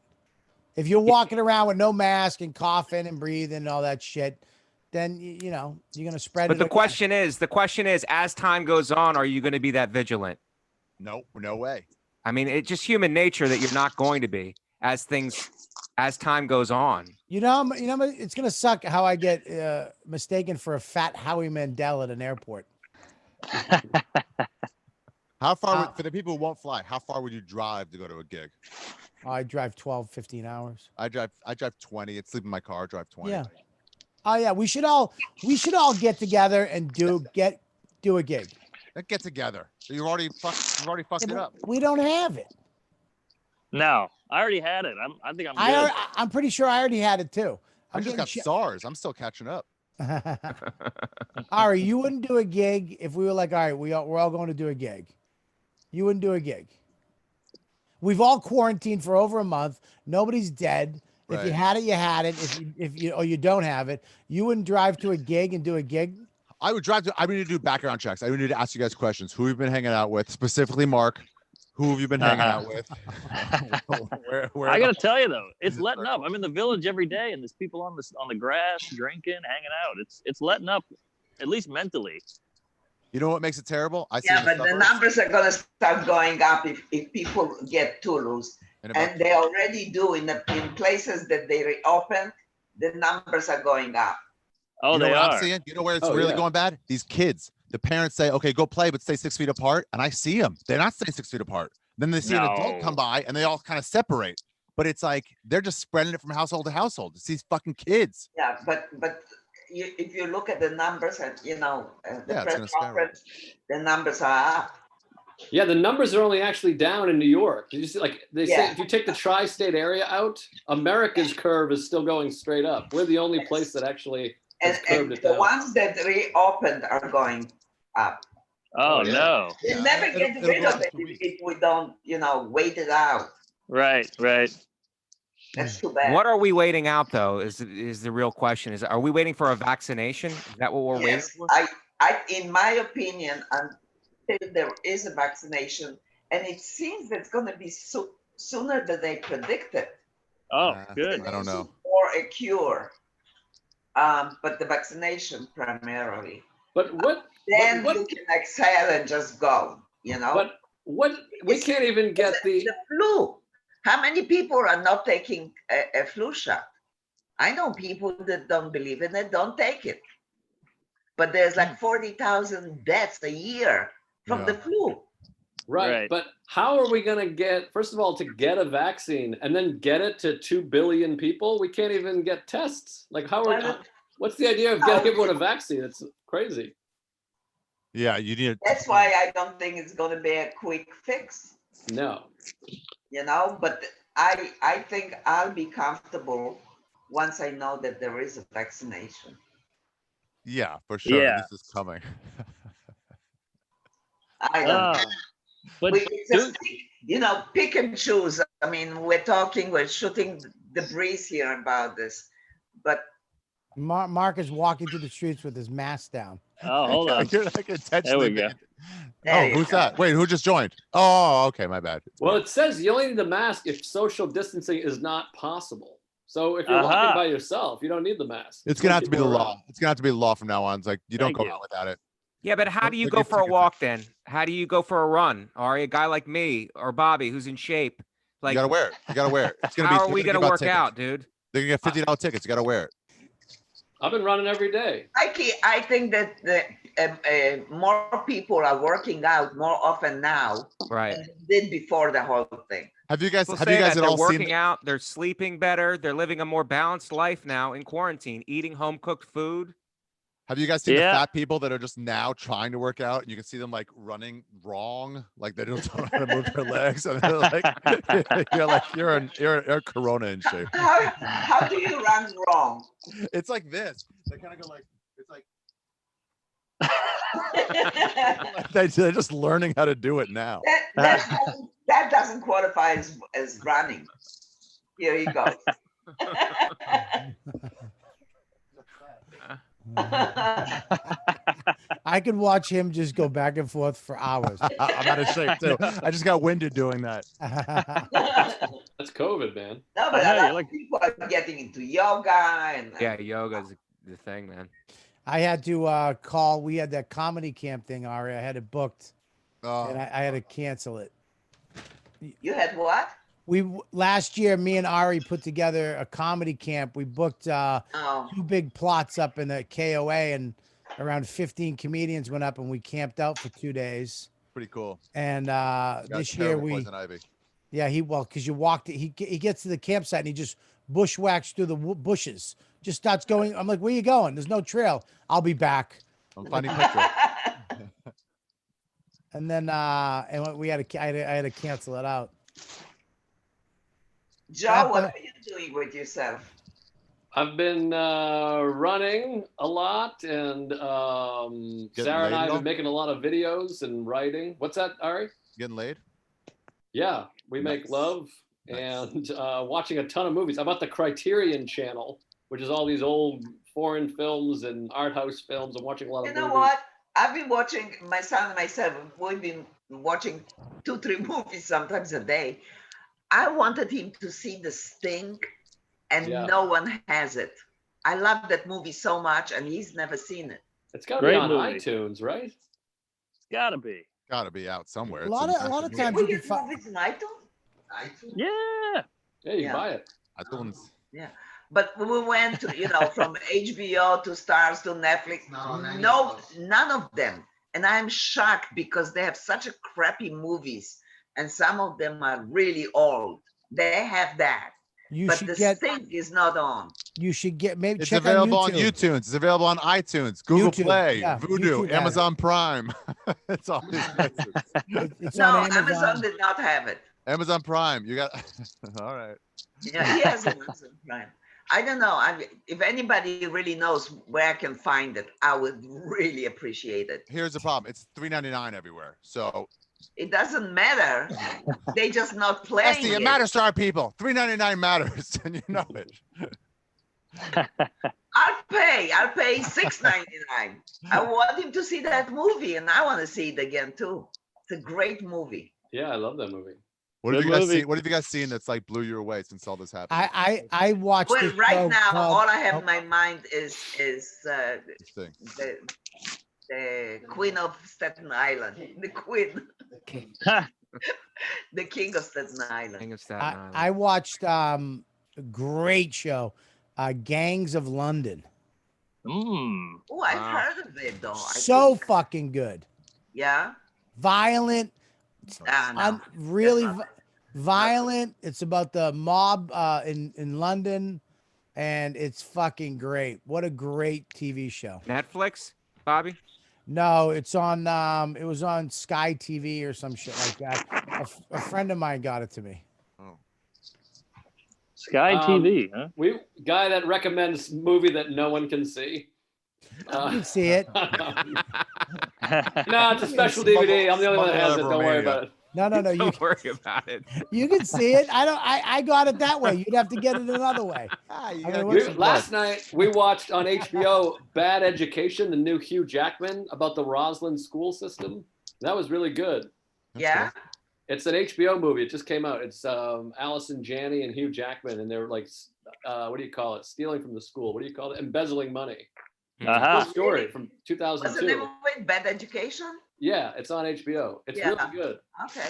If you're walking around with no mask and coughing and breathing and all that shit, then you know you're gonna spread But it. the again. question is, as time goes on, are you going to be that vigilant? No, no way. I mean, it's just human nature that you're not going to be as time goes on. It's gonna suck how I get mistaken for a fat Howie Mandel at an airport. How far for the people who won't fly? How far would you drive to go to a gig? I drive 12, 15 hours. I drive 20. It's sleep in my car. Drive 20. Yeah. Oh yeah, we should all get together and do a gig. Let's get together. So you've already fucked it up. We don't have it. No, I already had it. I think I'm good. I'm pretty sure I already had it too. I just got SARS. I'm still catching up. Ari, you wouldn't do a gig if we were like, all right, we're all going to do a gig. You wouldn't do a gig. We've all quarantined for over a month. Nobody's dead. If you had it, you had it. If you don't have it, you wouldn't drive to a gig and do a gig. I would drive to. I would need to do background checks. I would need to ask you guys questions. Who have you been hanging out with? Specifically, Mark. Who have you been hanging out with? where I gotta tell you though, it's letting up. I'm in the village every day, and there's people on the grass drinking, hanging out. It's letting up, at least mentally. You know what makes it terrible? Yeah, but the numbers are gonna start going up if people get too loose, and they already do in places that they reopen. The numbers are going up. Oh, you know they what are. I'm seeing? You know where it's really going bad? These kids. The parents say, "Okay, go play, but stay 6 feet apart." And I see them; they're not staying 6 feet apart. Then they see an adult come by, and they all kind of separate. But it's like they're just spreading it from household to household. It's these fucking kids. Yeah, but if you look at the numbers and the press conference, the numbers are up. Yeah, the numbers are only actually down in New York. Did you see? Like they say, if you take the tri-state area out, America's curve is still going straight up. We're the only place that actually has curved it down. The ones that reopened are going up. Oh no! We'll never get rid of it if we don't, wait it out. Right. That's too bad. What are we waiting out though? Is the real question? Are we waiting for a vaccination? Is that what we're waiting for? I, in my opinion, until there is a vaccination, and it seems that it's going to be sooner than they predicted. Oh, good. I don't know. Or a cure, but the vaccination primarily. But then you can exhale and just go. But we can't even get the flu. How many people are not taking a flu shot? I know people that don't believe in it, don't take it. But there's like 40,000 deaths a year from the flu. Right. But how are we going to get, first of all, to get a vaccine and then get it to 2 billion people? We can't even get tests. Like what's the idea of getting everyone a vaccine? It's crazy. Yeah, you need. That's why I don't think it's going to be a quick fix. No. But I think I'll be comfortable once I know that there is a vaccination. Yeah, for sure. Yeah. This is coming. I don't know. But pick and choose. I mean, we're shooting the breeze here about this, but Mark is walking through the streets with his mask down. Oh, hold on. You're like There we go. Who's that? Wait, who just joined? Oh, okay, my bad. Well, it says you only need the mask if social distancing is not possible. So if you're walking by yourself, you don't need the mask. It's gonna have to be the law. It's gonna have to be the law from now on. It's like you don't go out without it. Yeah, but how do you go for a walk then? How do you go for a run? Or a guy like me or Bobby who's in shape? Like, you gotta wear it. You gotta wear it. It's gonna how are we gonna work out, dude? They're gonna get $50 tickets. You gotta wear it. I've been running every day. I think that more people are working out more often now than they did before the whole thing. Have you guys at all seen working out? They're sleeping better. They're living a more balanced life now in quarantine, eating home cooked food. Have you guys seen the fat people that are just now trying to work out? And you can see them like running wrong, like they don't know how to move their legs, and they're like, you're Corona in shape. How do you run wrong? It's like this. They kind of go like, it's like they're just learning how to do it now. That doesn't qualify as running. Here you go. I could watch him just go back and forth for hours. I'm out of shape too. I just got winded doing that. That's COVID, man. No, but I know, a lot you're of like- people are getting into yoga and Yeah, yoga's the thing, man. I had to call. We had that comedy camp thing, Ari. I had it booked, Oh, and I had to cancel it. you had what? Last year, me and Ari put together a comedy camp. We booked Oh, 2 big plots up in the KOA, and around 15 comedians went up, and we camped out for 2 days. pretty cool. And Got this year terrible we, poison ivy. yeah, because you walked. He gets to the campsite and he just bushwhacks through the bushes. Just starts going. I'm like, where you going? There's no trail. I'll be back. I'm finding picture. And then and we had to, I had to cancel it out. Joe, what are you doing with yourself? I've been running a lot, and Sarah and I have been making a lot of videos and writing. What's that, Ari? Getting laid? Yeah, we make Nice. love and watching a ton of movies. I'm at the Criterion Channel, which is all these old foreign films and art house films. I'm watching a lot of You know movies. what? I've been watching, my son and myself, we've been watching 2-3 movies sometimes a day. I wanted him to see The Sting, and Yeah. no one has it. I love that movie so much, and he's never seen it. It's got to be Great on movie. iTunes, right? It's gotta be. Gotta be out somewhere. A lot of times We you can get find. movies in iTunes? Yeah. Yeah, you Yeah. can buy it. iTunes. Yeah. But we went to, from HBO to Stars to Netflix. No, none of them. And I'm shocked because they have such a crappy movies, and some of them are really old. They have that, You but should the get. Sting is not on. You should get. Maybe It's check available on YouTube. YouTube. It's available on iTunes, Google YouTube, Play, yeah, Vudu, YouTube has Amazon Prime. It's all these places. It's No, on Amazon did not have it. Amazon Prime. You got all right. Yeah, he has Amazon Prime. I don't know. If anybody really knows where I can find it, I would really appreciate it. Here's the problem. It's $3.99 everywhere. So It doesn't matter. They just not that's playing the it. matters to our people. $3.99 matters, and you know it. I'll pay $6.99. I want him to see that movie, and I want to see it again too. It's a great movie. Yeah, I love that movie. What have Good you guys movie. seen? What have you guys seen that's like blew you away since all this happened? I watched. Well, this right show now, called- all I have oh, in my mind is This thing. the Queen of Staten Island, the Queen, the King of Staten Island. King of Staten Island. I watched a great show, Gangs of London. Mm. Oh, I've Wow. heard of it though. I So think- fucking good. yeah. Violent, No. really That's not- violent. It's about the mob in London, and it's fucking great. What a great TV show. Netflix, Bobby. No, it's on. It was on Sky TV or some shit like that. A friend of mine got it to me. Sky TV, huh? We guy that recommends movie that no one can see. You can see it. No, it's a special DVD. I'm the only one that has it. Don't worry about it. No. You Don't worry about it. you can see it. I got it that way. You'd have to get it another way. You I mean, gotta what's get some Last blood. night we watched on HBO Bad Education, the new Hugh Jackman about the Roslyn school system. That was really good. Yeah. It's an HBO movie. It just came out. It's Allison Janney and Hugh Jackman, and they're like, what do you call it? Stealing from the school. What do you call it? Embezzling money. Uh-huh. Cool story from What's the name 2002. of it? Bad Education? Yeah, it's on HBO. It's Yeah. really good. Okay.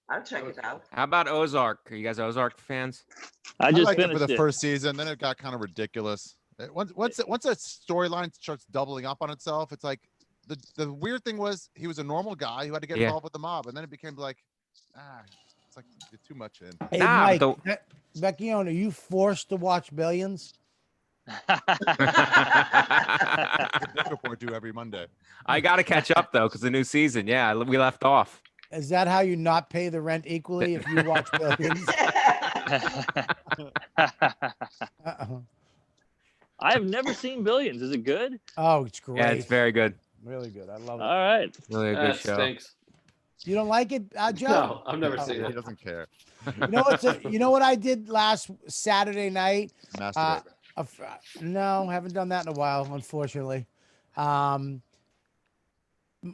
I'll check it out. How about Ozark? Are you guys Ozark fans? I I just liked it for finished the it. first season, then it got kind of ridiculous. Once a storyline starts doubling up on itself, it's like the weird thing was he was a normal guy who had to get Yeah. involved with the mob, and then it became like, it's like you're too much in. Hey, Nah, Mike, but Vecchione, are you forced to watch Billions? This report due every Monday. I got to catch up though, because the new season. Yeah, we left off. Is that how you not pay the rent equally if you watch Billions? Uh-uh. I have never seen Billions. Is it good? Oh, it's great. Yeah, it's very good. Really good. I love it. All right. Really a good That show. stinks. You don't like it, Joe? No, I've never Oh, seen He it. doesn't care. You know what I did last Saturday night? Masturbate. No, haven't done that in a while, unfortunately. I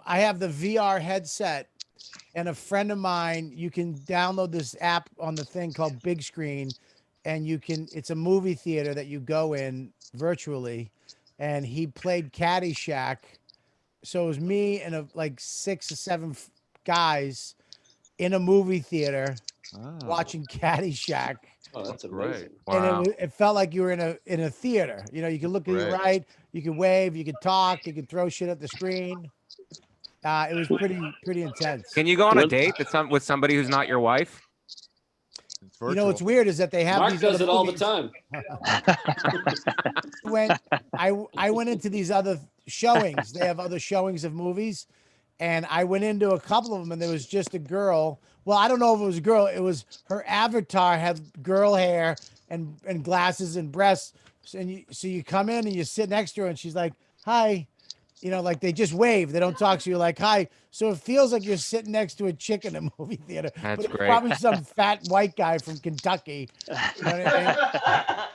have the VR headset, and a friend of mine, you can download this app on the thing called Big Screen, and it's a movie theater that you go in virtually, and he played Caddyshack. So it was me and like 6 or 7 guys in a movie theater Oh, watching Caddyshack. Oh, that's great. amazing. And it felt like you were in a theater. You know, you could look to your Great. right, you could wave, you could talk, you could throw shit at the screen. It was pretty intense. Can you go on a What- date with somebody who's not your wife? It's You know what's virtual. weird is that they have Mark these does other it all the movies. time. I went into these other showings. They have other showings of movies, and I went into a couple of them, and there was just a girl. Well, I don't know if it was a girl. It was her avatar had girl hair and glasses and breasts. So you come in and you sit next to her, and she's like, "Hi." You know, like they just wave. They don't talk. So you're like, "Hi." So it feels like you're sitting next to a chick in a movie theater. That's but it's great. probably some fat white guy from Kentucky. You know what I mean?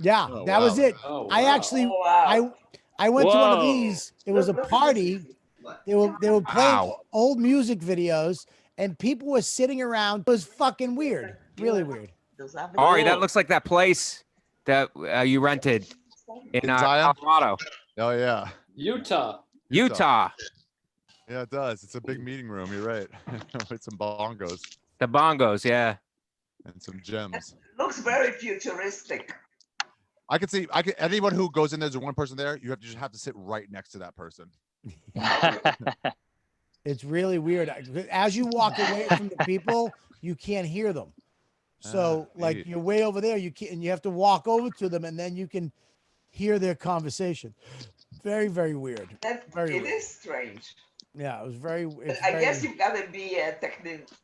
Yeah, Oh, that was wow. it. Oh, I wow. actually, Oh, wow. I went to one of Whoa. these. It was a party. They were playing Wow. old music videos, and people were sitting around. It was fucking weird, really weird. Those are Ari, that Cool. looks like that place that you rented in In Zion? Colorado, Oh yeah. Utah. Utah. Yeah, it does. It's a big meeting room. You're right. With some bongos The bongos, yeah. and some gems. looks very futuristic. I can see. Anyone who goes in there's one person there. You just have to sit right next to that person. It's really weird. As you walk away from the people, you can't hear them. So, like, neat. you're way over there. And you have to walk over to them, and then you can hear their conversation. Very, very weird. Very It weird. is strange. Yeah, it was very. But It's I very, guess you've got to be a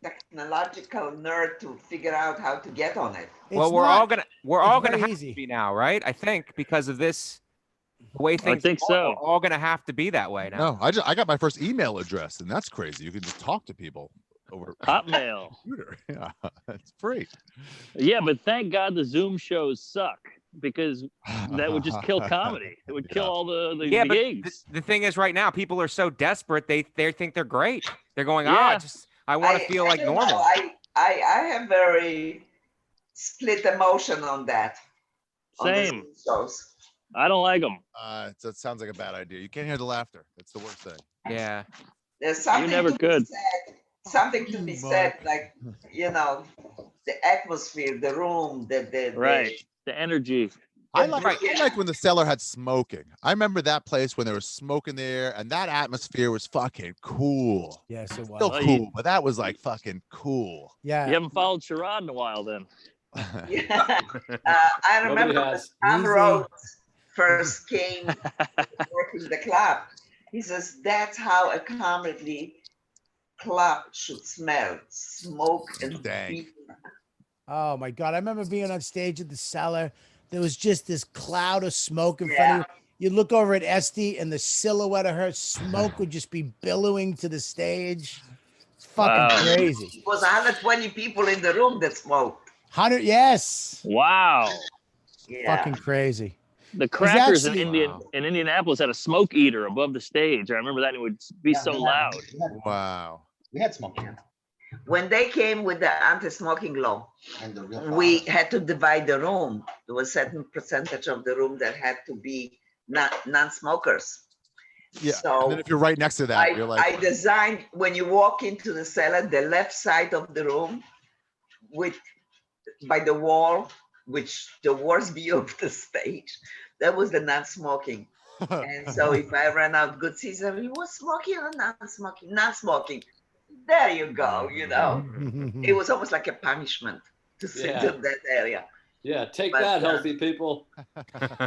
technological nerd to figure out how to get on it. it's Well, we're not- all gonna very have easy. to be now, right? I think because of this, the way things think are, so. we're all gonna have to be that way now. No, I got my first email address, and that's crazy. You can just talk to people over Hotmail. computer. Yeah, it's free. Yeah, but thank God the Zoom shows suck because that would just kill comedy. It would kill Yeah. all the Yeah, but gigs. the thing is, right now, people are so desperate. They think they're great. They're going, Yeah. I want to feel like don't know. normal. I have very split emotion on that. on the Same. shows. I don't like them. That sounds like a bad idea. You can't hear the laughter. That's the worst thing. Yeah. There's something never to could. be said. Something to be said, like the atmosphere, the room, the Right. The energy. I Yeah, like when the Cellar had smoking. I remember that place when there was smoke in there, and that atmosphere was fucking cool. Yes, it Still was. cool, but that was like fucking cool. Yeah. You haven't followed Sherrod in a while then. Yeah. I Nobody remember when has. Tom Easy. Rhodes first came working the club. He says that's how a comedy club should smell: smoke and Dang. beer. Oh my God. I remember being on stage at the Cellar. There was just this cloud of smoke in front of you. You look over at Esty and the silhouette of her smoke would just be billowing to the stage. It's fucking Wow. crazy. It was 120 people in the room that smoked. 100, yes. Wow. Yeah. Fucking crazy. The Crackers actually- in Indianapolis had a smoke eater above the stage. I remember that. It would be so loud. Wow. We had smoking. When they came with the anti-smoking law, And the real we had to divide the room. There was a certain percentage of the room that had to be non-smokers. Yeah. So And then if you're right next to that, you're I like, designed, when you walk into the cellar, the left side of the room by the wall, which the worst view of the stage, that was the non-smoking. And so if I ran out good season, he was smoking or non-smoking? Non-smoking. There you go, It was almost like a punishment to sit Yeah. in that area. Yeah, take But, that, healthy people.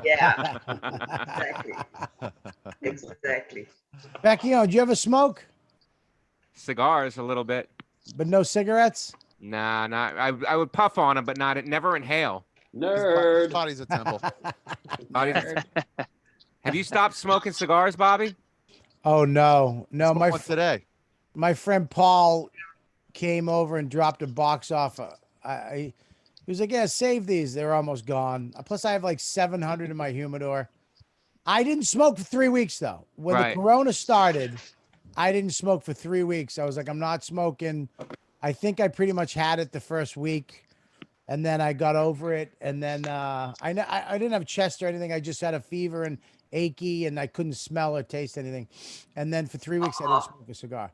Yeah, exactly. Vecchione, do you ever smoke? Cigars a little bit. But no cigarettes? Nah, not. I would puff on them, but never inhale. his Nerd. body's a temple. Have you stopped smoking cigars, Bobby? Oh no. No, Smoked my one today. my friend Paul came over and dropped a box off. He was like, "Yeah, save these. They're almost gone." Plus, I have like 700 in my humidor. I didn't smoke for 3 weeks though. When the Right. corona started, I didn't smoke for 3 weeks. I was like, I'm not smoking. I think I pretty much had it the first week, and then I got over it. And then I didn't have chest or anything. I just had a fever and achy, and I couldn't smell or taste anything. And then for 3 weeks, I didn't smoke a cigar.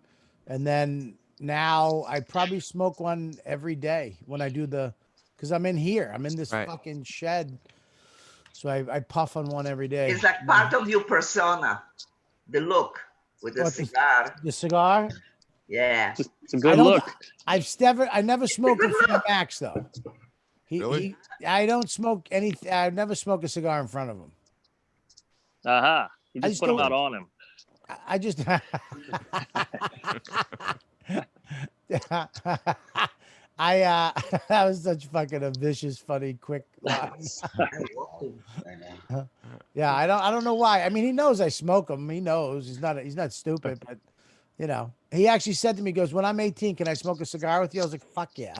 And then now I probably smoke one every day when I do because I'm in here. I'm in this Right. fucking shed. So I puff on one every day. It's like part of your persona, the look with the What, cigar. The cigar? Yeah. It's a good look. I never smoked in front of Max though. Really? I don't smoke anything. I never smoke a cigar in front of him. Uh-huh. You I just just put them don't- out on him. I just. That was such fucking a vicious, funny, quick lie. Yeah, I don't know why. I mean, he knows I smoke them. He knows he's not stupid, but you know, he actually said to me, he goes, "When I'm 18, can I smoke a cigar with you?" I was like, "Fuck yeah."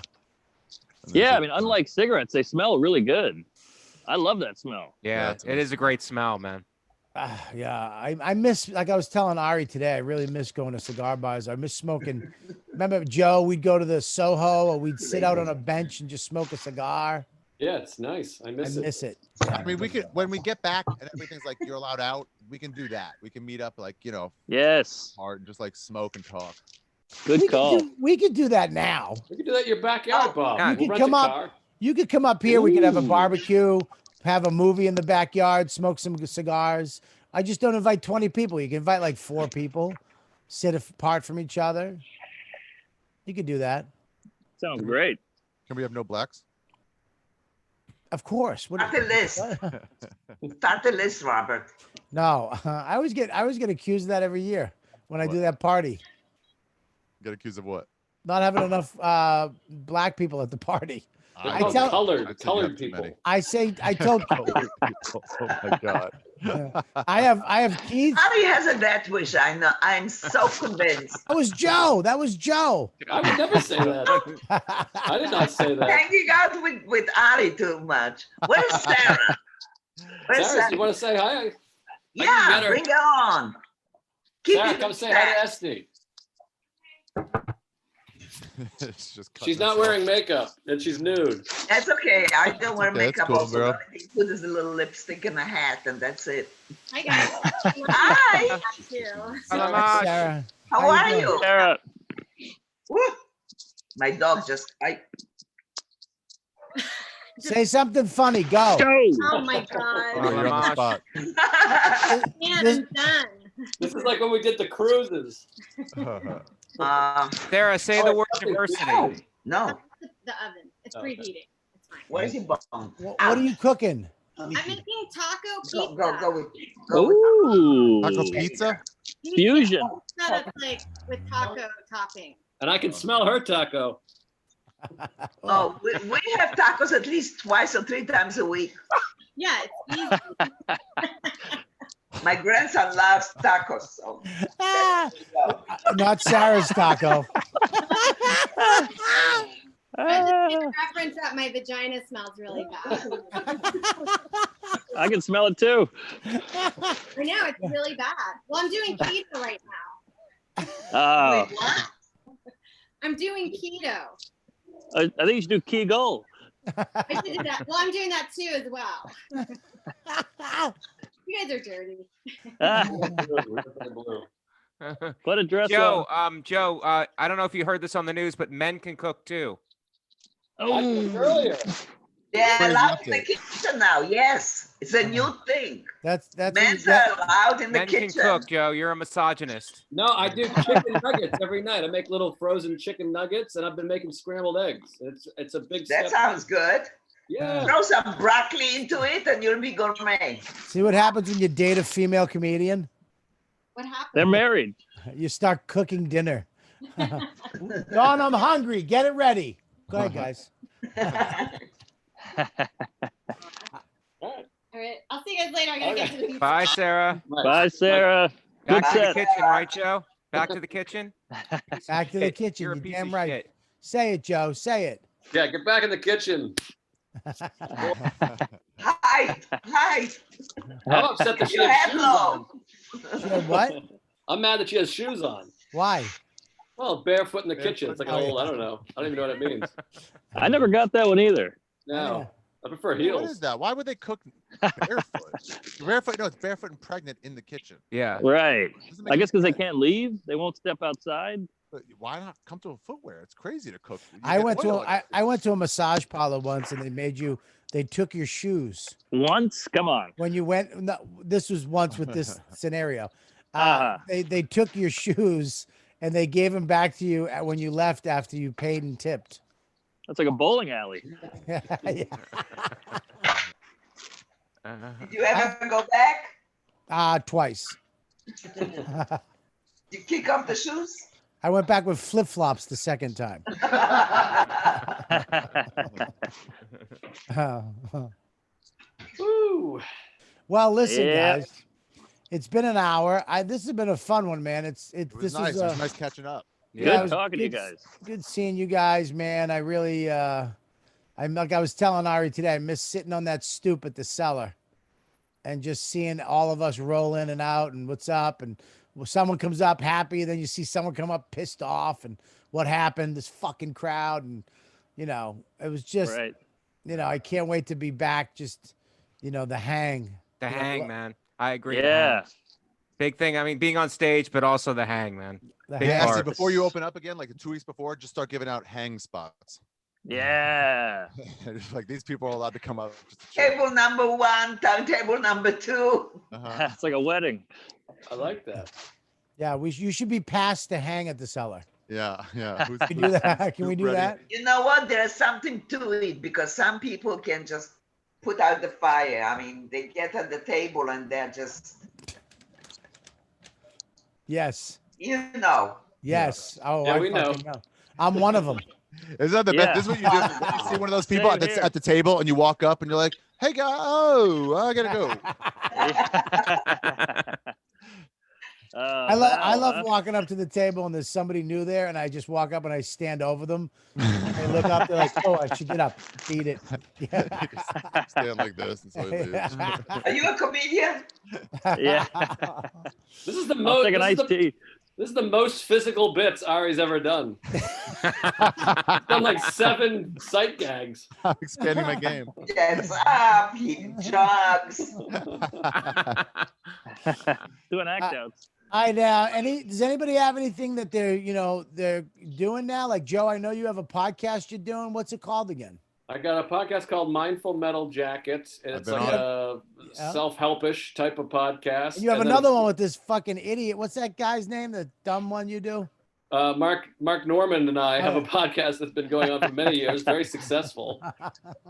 Yeah, I mean, unlike cigarettes, they smell really good. I love that smell. Yeah, it's it is a great smell, man. Yeah, I miss, like I was telling Ari today, I really miss going to cigar bars. I miss smoking. Remember, Joe, we'd go to the Soho or we'd sit out on a bench and just smoke a cigar. Yeah, it's nice. I I miss it. miss it. I mean, we could when we get back and everything's like you're allowed out. We can do that. We can meet up like Yes. hard and just like smoke and talk. Good call. We could do that now. We can do that in your backyard, Bob. Yeah, You We'll could rent come a up. car. You could come up here. We could have a Ooh. barbecue, have a movie in the backyard, smoke some cigars. I just don't invite 20 people. You can invite like 4 people, sit apart from each other. You could do that. Sounds great. Can we have no blacks? Of course. What, Start the list. Start the list, Robert. no, I always get accused of that every year when I do What? that party. Get accused of what? Not having enough black people at the party. They're I called tell- colored I'd say you have too people. many. I told Oh my god. I have Keith. Ari has a death wish. I know. I'm so convinced. That was Joe. That was Joe. I would never say that. I did not say that. Hanging out with Ari too much. Where's Sarah? Where's Sarah, Sarah? you want to say hi? Yeah, get her. bring her on. Keep Sarah, it come say back. hi to Esty. It's just cutting She's not herself. wearing makeup and she's nude. That's okay. I don't wear Okay, that's makeup. cool, Also, girl. the only thing put is a little lipstick and a hat, and that's it. Hi guys. Hi. Too. Hello, Sarah. How How you are doing? you? Sarah. Woo. My dog just. Say something funny. Go. Go. Oh my Oh, god. you're on the spot. Man, This- I'm done. This is like when we did the cruises. Sarah, say the word diversity. No. The oven. It's Okay. preheating. It's fine. Where's your bone? What are you cooking? I'm making taco pizza. Go with. Go with Ooh. Taco pizza? Fusion. Instead of like with taco topping. And I can smell her taco. Oh, we have tacos at least 2 or 3 times a week. Yeah, it's easy. My grandson loves tacos. So Ah, there you go. not Sarah's taco. I just made a reference that my vagina smells really bad. I can smell it too. I know, it's really bad. Well, I'm doing keto right now. Oh, Wait, what? I'm doing keto. I think you should do Kegel. I should do that. Well, I'm doing that too as well. You guys are dirty. Put a dress Joe, on. Joe, I don't know if you heard this on the news, but men can cook too. I did earlier. They're Crazy allowed in the update. kitchen now. Yes, it's a new thing. That's Men that- are allowed in the Men can kitchen. cook, Joe. You're a misogynist. No, I do chicken nuggets every night. I make little frozen chicken nuggets, and I've been making scrambled eggs. It's a big That step. sounds good. Yeah. Throw some broccoli into it, and you'll be gourmet. See what happens when you date a female comedian? What happened? They're married. You start cooking dinner. Dawn, I'm hungry. Get it ready. Go ahead, guys. All right. I'll see you guys later. I gotta get to the pizza. Bye, Sarah. Bye, Sarah. Good Back to the set. kitchen, right, Joe? Back to the kitchen. Back to the Shit. kitchen. You're a You're piece damn of right. shit. Say it, Joe. Say it. Yeah, get back in the kitchen. Hide, hide. I'm upset that she You has have shoes on. no. She had what? I'm mad that she has shoes on. Why? Well, barefoot in the kitchen. It's like an Oh, old, yeah. I don't know. I don't even know what it means. I never got that one either. No, Yeah. I prefer What heels. is that? Why would they cook barefoot? Barefoot? No, it's barefoot and pregnant in the kitchen. Yeah. Right. Doesn't make I any guess because they sense. can't leave. They won't step outside. But why not comfortable footwear? It's crazy to cook. You I get went to oil a, in I, it. I went to a massage parlor once, and they took your shoes Once? Come on. when you went. No, this was once with this scenario. Uh-huh. They took your shoes and they gave them back to you when you left after you paid and tipped. That's like a bowling alley. Yeah. Did you ever go back? Twice. You kick off the shoes? I went back with flip flops the second time. Woo. Well, listen, Yeah. guys. It's been an hour. This has been a fun one, man. It was This nice. was It was nice catching up. Yeah, Good it was talking to you good- guys. good seeing you guys, man. I really I'm like I was telling Ari today, I miss sitting on that stoop at the Cellar and just seeing all of us roll in and out and what's up, and someone comes up happy, then you see someone come up pissed off, and what happened, this fucking crowd, and it was just Right. I can't wait to be back. Just the hang. The You know, hang, lo- man. I agree. the Yeah. hang. Big thing. I mean, being on stage, but also the hang, man. The Big hang. Actually, part. before you open up again, like 2 weeks before, just start giving out hang spots. Yeah. Just like these people are allowed to come up. Just to chill. Table number 1, table number 2. Uh-huh. It's like a wedding. I like that. Yeah, you should be past the hang at the Cellar. Yeah, yeah. Who's- Can we do that? Can we who's do ready? that? You know what? There's something to it because some people can just put out the fire. I mean, they get at the table and they're just, Yes. Yes. Oh, Yeah, I we know. fucking know. I'm one of them. Isn't that the Yeah. best? This is what you do. When you see one of those people Same here. at the table and you walk up and you're like, hey, guy, I gotta go. I love walking up to the table and there's somebody new there, and I just walk up and I stand over them. And they look up, they're like, "Oh, I should get up, eat it." Yeah. You just stand like this until he leaves. Are you a comedian? Yeah. This is the I'll most. take an iced tea. This is the most physical bits Ari's ever done. Done like 7 sight gags. I'm expanding my game. Gets up, he jogs. Doing act outs. Does anybody have anything that they're doing now? Like Joe, I know you have a podcast you're doing. What's it called again? I got a podcast called Mindful Metal Jacket, and I've it's been like on a self-helpish type of podcast. And you have And then another one with this fucking idiot. What's that guy's name? The dumb one you do? Mark Norman and I have Oh. a podcast that's been going on for many years, very successful.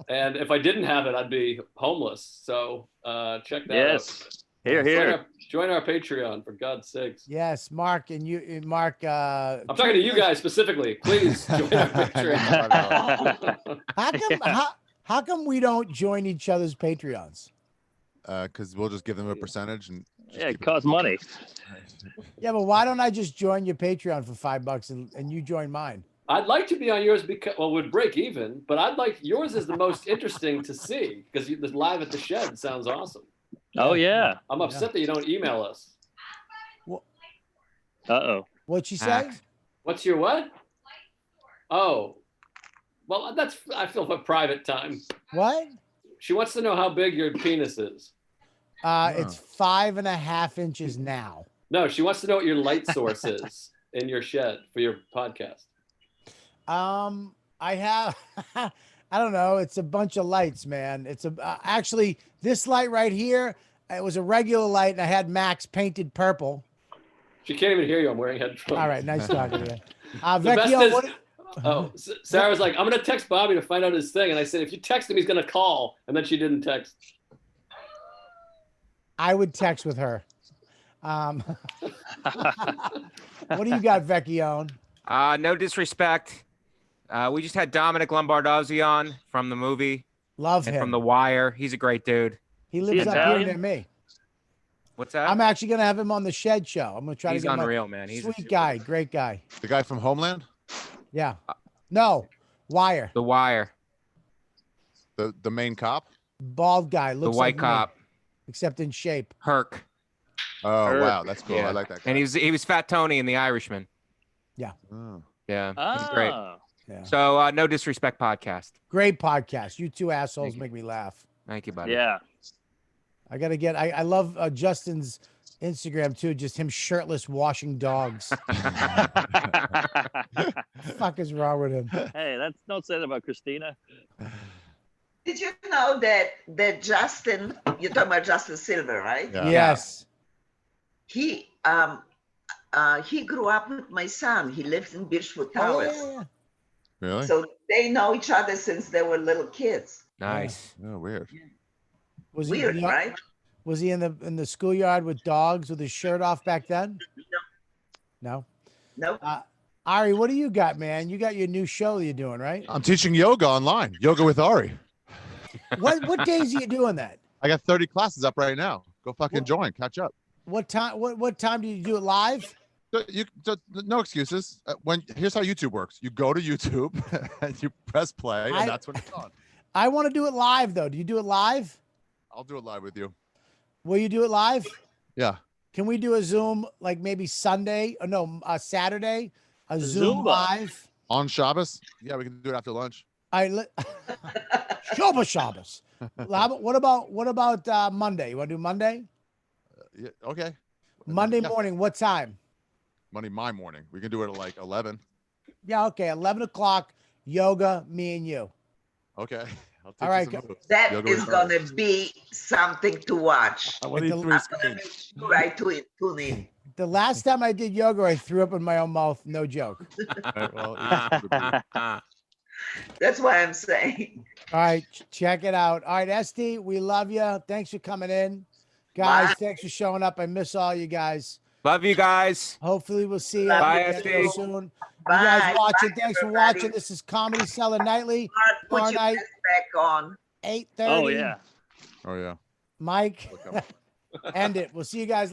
And if I didn't have it, I'd be homeless. So check that out. Yes. Here, here. Join our Patreon, for God's sakes. Yes, Mark, and Mark. I'm talking to you guys specifically. Please join our Patreon. How come we don't join each other's Patreons? Because we'll just give them a percentage and just Yeah, keep it costs money. Yeah, but why don't I just join your Patreon for $5 and you join mine? I'd like to be on yours because, well, we'd break even, but I'd like yours is the most interesting to see because the live at the shed sounds awesome. Oh, yeah. I'm upset that you don't email us. Uh-oh. What'd she say? Hack. What's your what? Oh, well, I feel for private time. What? She wants to know how big your penis is. It's 5.5 inches now. No, she wants to know what your light source is in your shed for your podcast. I have, I don't know. It's a bunch of lights, man. It's actually this light right here. It was a regular light, and I had Max painted purple. She can't even hear you. I'm wearing headphones. All right, nice talking to you. The best Vecchio, is, what, Sarah's like, I'm going to text Bobby to find out his thing. And I said, if you text him, he's going to call. And then she didn't text. I would text with her. What do you got, Vecchione? No disrespect. We just had Dominic Lombardozzi on from the movie Love and him. from The Wire. He's a great dude. He lives up here Italian? near me. What's that? I'm actually gonna have him on the Shed show. I'm gonna try He's to get unreal, him man. on. He's a Sweet super guy, dude. great guy. The guy from Homeland, Yeah. No, Wire. The Wire. the main cop. Bald guy. The Looks white like cop. me, except in shape. Herc. Oh Herc. wow, that's cool. I Yeah. like that guy. And he was Fat Tony in The Irishman. Oh. Yeah. He's great. Ah, Yeah. So no disrespect podcast. Great podcast. You two assholes Thank you. make me laugh. Thank you, buddy. yeah. I gotta get. I love Justin's Instagram too. Just him shirtless washing dogs. Fuck is wrong with him? Hey, don't say that about Christina. Did you know that Justin, you're talking about Justin Silver, right? Yeah. Yes. He grew up with my son. He lives in Birchwood Oh, Towers. yeah. Really? So they know each other since they were little kids. Nice. Oh, weird. Was Weird, he? right? Was he in the schoolyard with dogs with his shirt off back then? No. Nope. Ari, what do you got, man? You got your new show you're doing, right? I'm teaching yoga online. Yoga with Ari. What days are you doing that? I got 30 classes up right now. Go fucking join. Catch up. What time? What time do you do it live? No excuses. Here's how YouTube works. You go to YouTube and you press play, and that's when it's on. I want to do it live though. Do you do it live? I'll do it live with you. Will you do it live? Yeah. Can we do a Zoom like maybe Sunday? Or no, Saturday. A Zoom Zumba. live. On Shabbos? Yeah, we can do it after lunch. Shabbos. What about Monday? You want to do Monday? Yeah, okay. Monday Yeah. morning. What time? My morning. We can do it at like 11. Yeah. Okay. 11 o'clock. Yoga. Me and you. Okay. I'll take All right, you some moves. That Yoga is with Ari. gonna be something to watch. I want to Like eat the- 3 I'm gonna screens. make sure I tune in. The last time I did yoga, I threw up in my own mouth. No joke. All right, well, eat some food. That's why I'm saying. All right. Check it out. All right. Esty, we love you. Thanks for coming in. Guys, Bye. thanks for showing up. I miss all you guys. Love you guys. Hopefully we'll see you Bye, again Esty. soon. You Bye. guys watching. Bye, Thanks for everybody. watching. This is Comedy Cellar Nightly, Put Tomorrow your night. best back on. 8:30. Oh yeah. Oh, yeah. Mike, Welcome. end it. We'll see you guys.